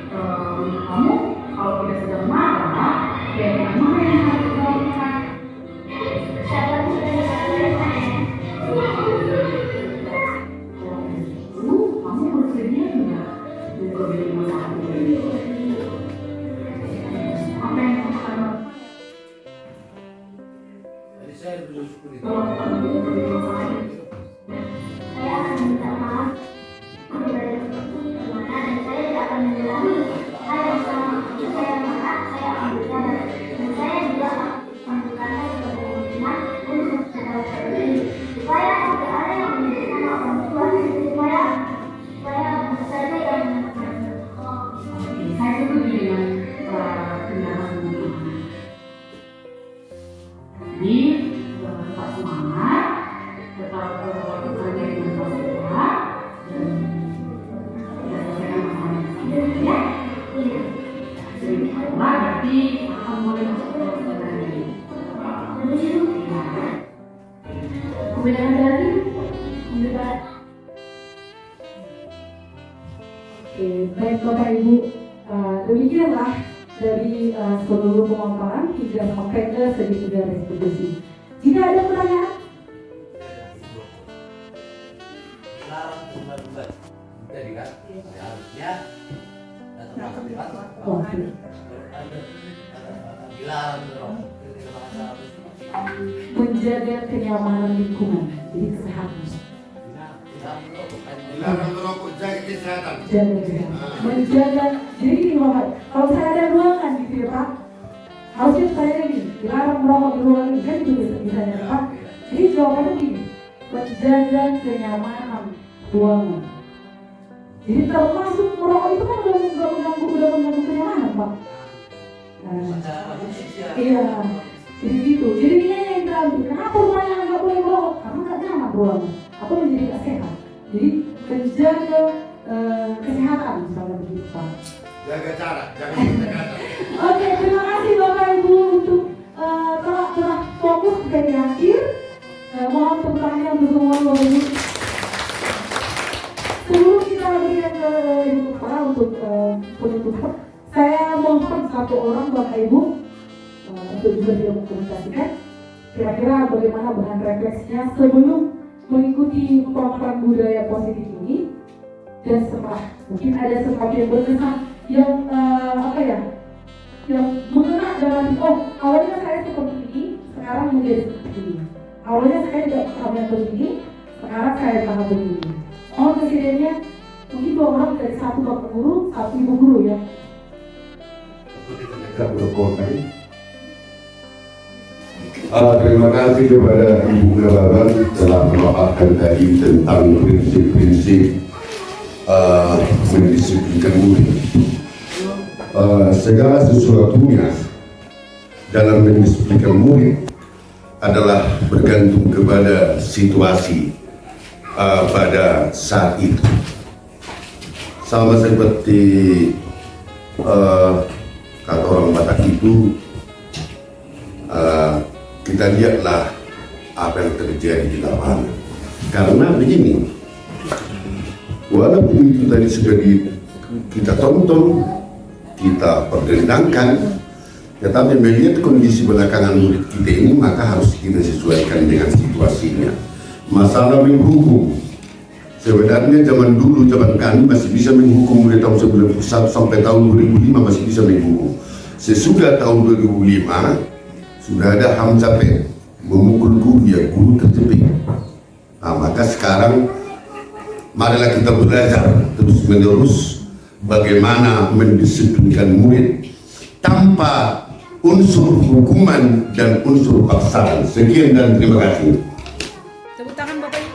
menurut kamu, kalau kita sedang marah, keyakinan mana yang harus kita lakukan? Sabar sudah dilakukan. Kamu bersedia tidak menjadi masalah ini? Apa yang kamu akan lakukan? Kalau kamu menjadi masalah ini, Saya akan minta maaf kepada teman dan saya tidak akan mengulangi hal yang sama. Jika saya marah, saya akan bersabar dan saya juga akan berkata kepada teman untuk saudara ini supaya tidak ada yang menyebutkan orang tua supaya saya yang saya setuju dengan pendapat teman-teman. Jadi, tetap semangat, tetap bekerja dengan sehat, dan selesaikan masalah yang ya. Sedikitlah berarti akan mulai masuk ke kelas lagi. kemudian dari mendebat. Oke, baik Bapak Ibu, demikianlah dari seluruh pemaparan hingga sampai ke segi sudah restitusi. Jika ada pertanyaan, Jadi kan, harusnya menjaga kenyamanan lingkungan, jadi kesehatan. Dilarang merokok, jaga kesehatan. Menjaga, jadi gini Bapak, kalau saya ada ruangan gitu ya Pak, harusnya saya gini, dilarang merokok di ruangan ini, kan itu misalnya Pak. Jadi jawabannya gini, menjaga kenyamanan ruangan. Jadi termasuk merokok itu kan udah mengganggu kenyamanan Pak. Iya, jadi gitu. Jadi ini yang kita kenapa rumahnya nggak boleh merokok? Karena nggak nyaman ruangan, atau menjadi nggak sehat. Jadi menjaga kesehatan misalnya begitu Pak. Jaga cara, jaga pendekatan. Oke, terima kasih Bapak Ibu untuk telah fokus dari akhir. Mohon tepuk tangan untuk semua Bapak Ibu. Sebelum kita berikan ke Ibu Kepala untuk penutupan, saya mohon satu orang Bapak Ibu untuk juga didokumentasikan kira-kira bagaimana bahan refleksinya sebelum mengikuti pemaparan budaya positif ini dan setelah. Mungkin ada sesuatu yang berkesan yang yang mengena dalam oh awalnya saya seperti ini, sekarang menjadi seperti ini. Awalnya saya tidak pernah begini, sekarang saya pernah begini. Oh, presidennya mungkin 2 orang dari 1 bapak guru, 1 ibu guru ya. Terima kasih kepada Ibu Nababan telah memaparkan tadi tentang prinsip-prinsip mendisiplinkan murid. Segala sesuatunya dalam mendisiplinkan murid adalah bergantung kepada situasi pada saat itu. Sama seperti kata orang Batak itu, kita lihatlah apa yang terjadi di lapangan. Karena begini, walaupun itu tadi sudah kita tonton, kita perdendangkan, tetapi melihat kondisi belakangan murid kita ini, maka harus kita sesuaikan dengan situasinya. Masalah menghukum, sebenarnya zaman dulu, zaman kami masih bisa menghukum mulai tahun 1991 sampai tahun 2005 masih bisa menghukum. Sesudah tahun 2005 sudah ada HAM capek memukul guru, ya guru terjepit. Nah, maka sekarang marilah kita belajar terus menerus bagaimana mendisiplinkan murid tanpa unsur hukuman dan unsur paksaan. Sekian dan terima kasih. Tepuk tangan Bapak Ibu.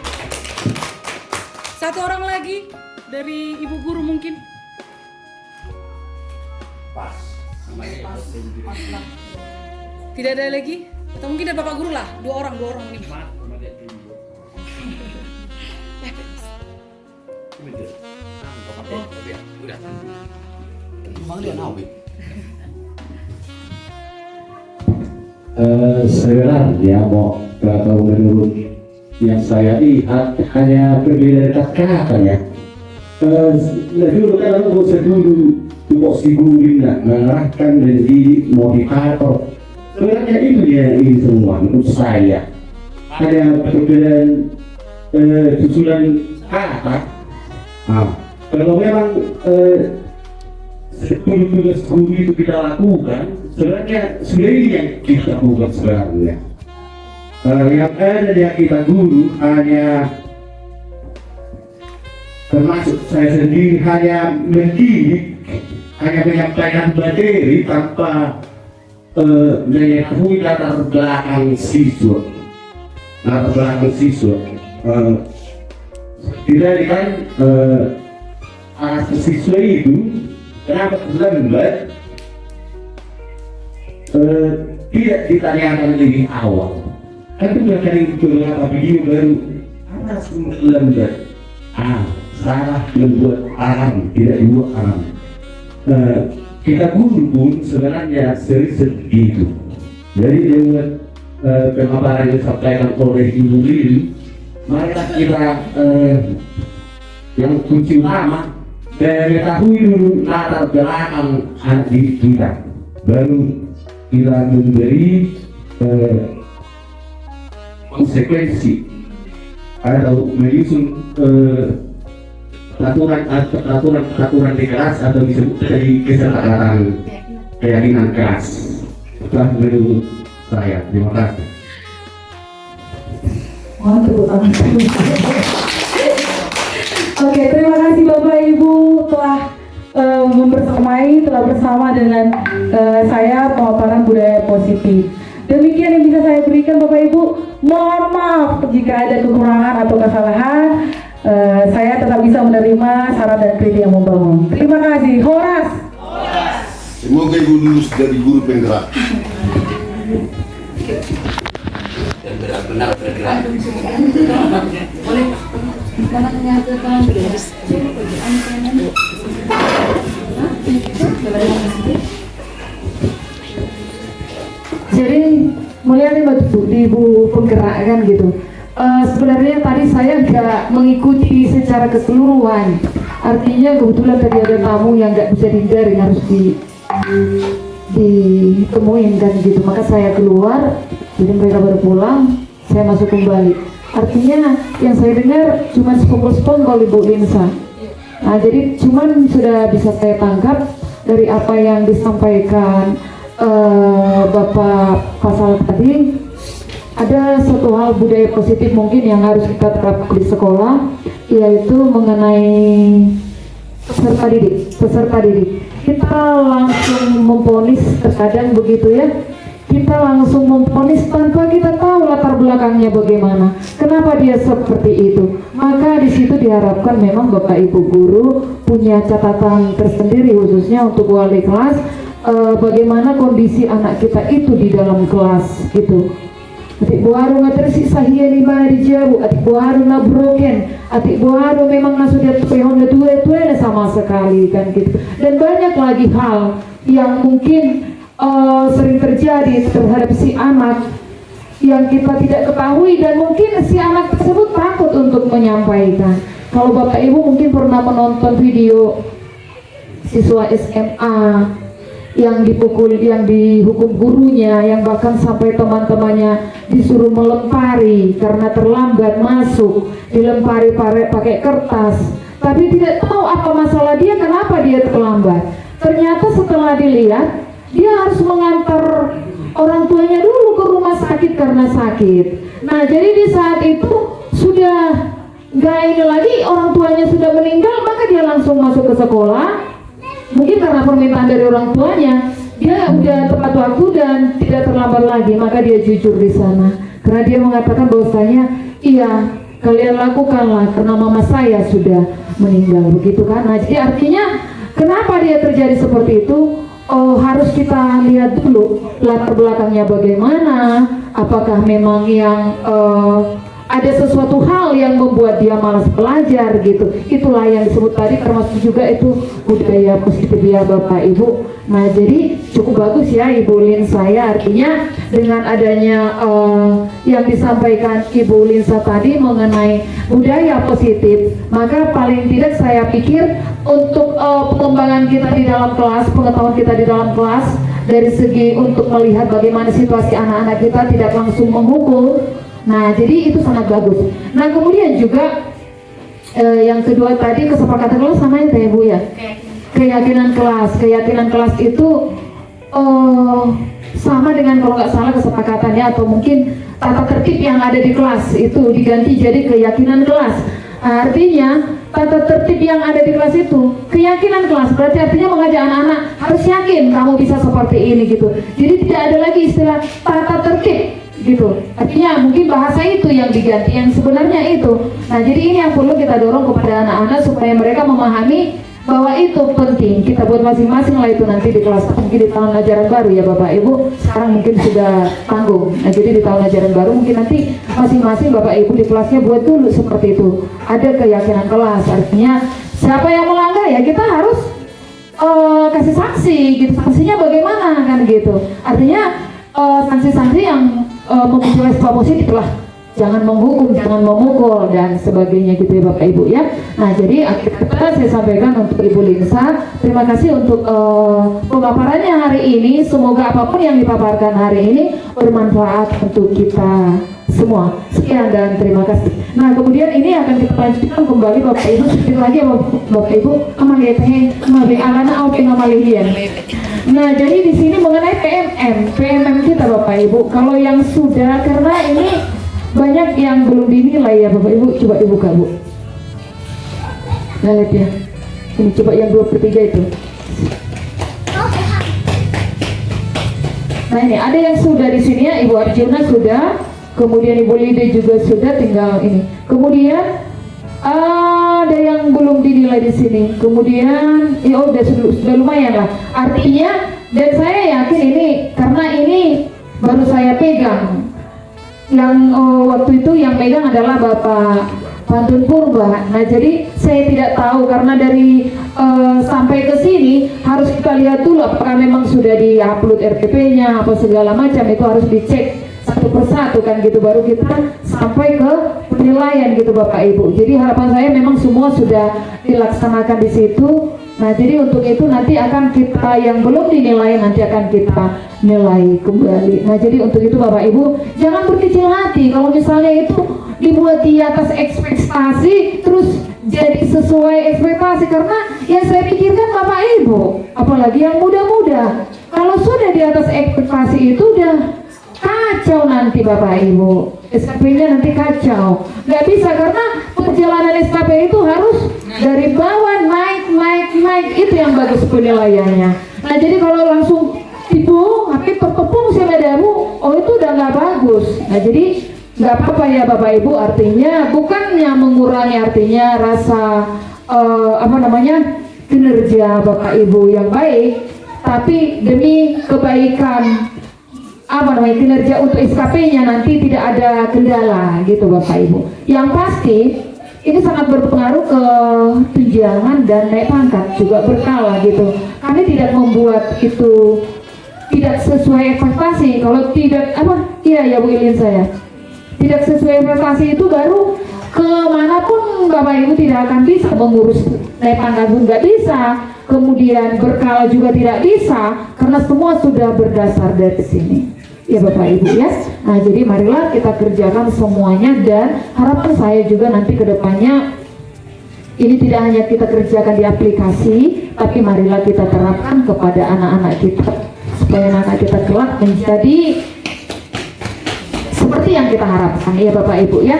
1 orang lagi dari Ibu Guru mungkin. Pas. Tidak ada lagi? Atau mungkin ada Bapak Guru lah, 2 orang nih. Udah. Emang dia nawi. Sebenarnya kalau menurut yang saya lihat hanya perbedaan kata ya. Dulu kan aku dulu tupoksi guru mengarahkan menjadi modifikator. Sebenarnya itu dia ini semua menurut saya. Ada perbedaan susunan kata. Kalau memang tugas guru itu kita lakukan, sebenarnya sudah ini yang kita lakukan sebenarnya. Yang ada yang kita guru hanya termasuk saya sendiri hanya mendidik, hanya menyampaikan materi tanpa mengetahui latar belakang siswa. Tidak kan anak siswa itu kenapa terlambat tidak ditanyakan lebih awal. Kan itu dari beberapa video baru anak terlambat. Salah membuat alam, tidak dibuat alam. Kita guru pun sebenarnya sering seperti itu. Jadi dengan pemaparan yang disampaikan oleh Ibu Lili, marilah kita yang kunci utama mengetahui dulu latar belakang anak didik kita, baru kita memberi konsekuensi atau menyusun peraturan di kelas atau disebut dari kesepakatan keyakinan kelas. Itulah menurut saya. Terima kasih. Oke, terima kasih Bapak Ibu telah telah bersama dengan saya pemaparan budaya positif. Demikian yang bisa saya berikan Bapak Ibu. Mohon maaf jika ada kekurangan atau kesalahan. Saya tetap bisa menerima saran dan kritik yang membangun. Terima kasih. Horas. Semoga Ibu lulus dari guru penggerak. Dan benar-benar bergerak. Boleh. Namanya ke kanan Jadi mulai di Ibu penggerak kan gitu. Sebenarnya tadi saya nggak mengikuti secara keseluruhan. Artinya kebetulan tadi ada tamu yang nggak bisa dihindari, harus ditemuin kan gitu. Maka saya keluar, jadi mereka baru pulang, saya masuk kembali. Artinya yang saya dengar cuma sepongkol Ibu Linsa. Nah, jadi cuman sudah bisa saya tangkap dari apa yang disampaikan Bapak Fasal tadi. ada satu hal budaya positif mungkin yang harus kita terapkan di sekolah, yaitu mengenai peserta didik. Kita langsung memponis, terkadang begitu ya, kita langsung memponis tanpa kita tahu latar belakangnya bagaimana, kenapa dia seperti itu. Maka di situ diharapkan memang Bapak Ibu guru punya catatan tersendiri, khususnya untuk wali kelas, bagaimana kondisi anak kita itu di dalam kelas gitu. Atik buaru nga tersisa hiya lima di jabu, atik buaru na broken, atik buaru memang na sudah tuhon na tuwe sama sekali kan gitu. Dan banyak lagi hal yang mungkin sering terjadi terhadap si anak yang kita tidak ketahui, dan mungkin si anak tersebut takut untuk menyampaikan. Kalau Bapak Ibu mungkin pernah menonton video siswa SMA yang dipukul, yang dihukum gurunya, yang bahkan sampai teman-temannya disuruh melempari karena terlambat masuk, dilempari pakai kertas, tapi tidak tahu apa masalah dia, kenapa dia terlambat. Ternyata setelah dilihat, dia harus mengantar orang tuanya dulu ke rumah sakit karena sakit. Nah, jadi di saat itu sudah nggak ini lagi, orang tuanya sudah meninggal, maka dia langsung masuk ke sekolah. Mungkin karena permintaan dari orang tuanya, dia udah tepat waktu dan tidak terlambat lagi, maka dia jujur di sana. Karena dia mengatakan bahwasanya, iya, kalian lakukanlah karena mama saya sudah meninggal, begitu kan? Nah, jadi artinya kenapa dia terjadi seperti itu? Harus kita lihat dulu latar belakangnya bagaimana. Apakah memang yang ada sesuatu hal yang membuat dia malas belajar gitu. Itulah yang disebut tadi, termasuk juga itu budaya positif ya Bapak Ibu. Nah, jadi cukup bagus ya Ibu Lin saya, artinya dengan adanya yang disampaikan Ibu Linsa tadi mengenai budaya positif, maka paling tidak saya pikir untuk pengembangan kita di dalam kelas, pengetahuan kita di dalam kelas, dari segi untuk melihat bagaimana situasi anak-anak kita, tidak langsung menghukum. Nah, jadi itu sangat bagus. Nah, kemudian juga yang kedua tadi kesepakatan kelas sama ya Teh Bu ya. Keyakinan kelas itu sama dengan kalau nggak salah kesepakatannya, atau mungkin tata tertib yang ada di kelas itu diganti jadi keyakinan kelas. Artinya tata tertib yang ada di kelas itu keyakinan kelas, berarti artinya mengajak anak-anak harus yakin kamu bisa seperti ini gitu. Jadi tidak ada lagi istilah tata tertib gitu, artinya mungkin bahasa itu yang diganti yang sebenarnya itu. Nah, jadi ini yang perlu kita dorong kepada anak-anak supaya mereka memahami bahwa itu penting kita buat masing-masing lah itu nanti di kelas, mungkin di tahun ajaran baru ya Bapak Ibu, sekarang mungkin sudah tanggung. Nah, jadi di tahun ajaran baru mungkin nanti masing-masing Bapak Ibu di kelasnya buat dulu seperti itu, ada keyakinan kelas, artinya siapa yang melanggar ya kita harus kasih sanksi gitu, sanksinya bagaimana kan gitu, artinya sanksi-sanksi yang memiliki respon positif lah, jangan menghukum, jangan memukul dan sebagainya gitu ya Bapak Ibu ya. Nah, jadi akhirnya saya sampaikan untuk Ibu Linsa, terima kasih untuk pemaparannya hari ini. Semoga apapun yang dipaparkan hari ini bermanfaat untuk kita semua. Sekian dan terima kasih. Nah, kemudian ini akan kita lanjutkan kembali Bapak Ibu, sedikit lagi ya Bapak Ibu, kembali alana auke ngamalihian. Nah, jadi di sini mengenai PMM kita Bapak Ibu, kalau yang sudah, karena ini banyak yang belum dinilai ya Bapak Ibu, coba dibuka Bu. Nah, lihat ya, ini coba yang 2/3 itu. Nah, ini ada yang sudah di sini ya, Ibu Arjuna sudah, kemudian Ibu Lide juga sudah, tinggal ini. Kemudian ada yang belum dinilai di sini. Kemudian ya sudah lumayan lah. Artinya, dan saya yakin ini karena ini baru saya pegang. Yang waktu itu yang megang adalah Bapak Pantun Purba. Nah, jadi saya tidak tahu karena dari sampai ke sini harus kita lihat dulu apakah memang sudah di-upload RPP-nya apa segala macam, itu harus dicek satu persatu kan gitu, baru kita sampai ke penilaian gitu Bapak Ibu. Jadi harapan saya memang semua sudah dilaksanakan di situ. Nah, jadi untuk itu nanti akan kita yang belum dinilai nanti akan kita nilai kembali. Nah, jadi untuk itu Bapak Ibu jangan berkecil hati kalau misalnya itu dibuat di atas ekspektasi terus jadi sesuai ekspektasi, karena yang saya pikirkan Bapak Ibu, apalagi yang muda-muda, kalau sudah di atas ekspektasi itu udah kacau kacau nanti Bapak Ibu. SKP-nya nanti kacau. Nggak bisa karena perjalanan SKP itu harus dari bawah naik. Itu yang bagus penilaiannya. Nah jadi kalau langsung itu tapi terkepung sama damu, oh itu udah nggak bagus. Nah jadi nggak apa-apa ya Bapak Ibu, artinya bukannya mengurangi artinya rasa kinerja Bapak Ibu yang baik, tapi demi kebaikan kinerja untuk SKP-nya nanti tidak ada kendala gitu Bapak Ibu. Yang pasti ini sangat berpengaruh ke tunjangan dan naik pangkat juga berkala gitu. Kami tidak membuat itu tidak sesuai ekspektasi. Kalau tidak ya Bu Ilin saya tidak sesuai ekspektasi itu baru kemanapun Bapak Ibu tidak akan bisa mengurus naik pangkat pun nggak bisa, kemudian berkala juga tidak bisa karena semua sudah berdasar dari sini. Ya Bapak Ibu ya. Nah jadi marilah kita kerjakan semuanya dan harapan saya juga nanti ke depannya ini tidak hanya kita kerjakan di aplikasi, tapi marilah kita terapkan kepada anak-anak kita supaya anak-anak kita kelak menjadi seperti yang kita harapkan ya Bapak Ibu ya.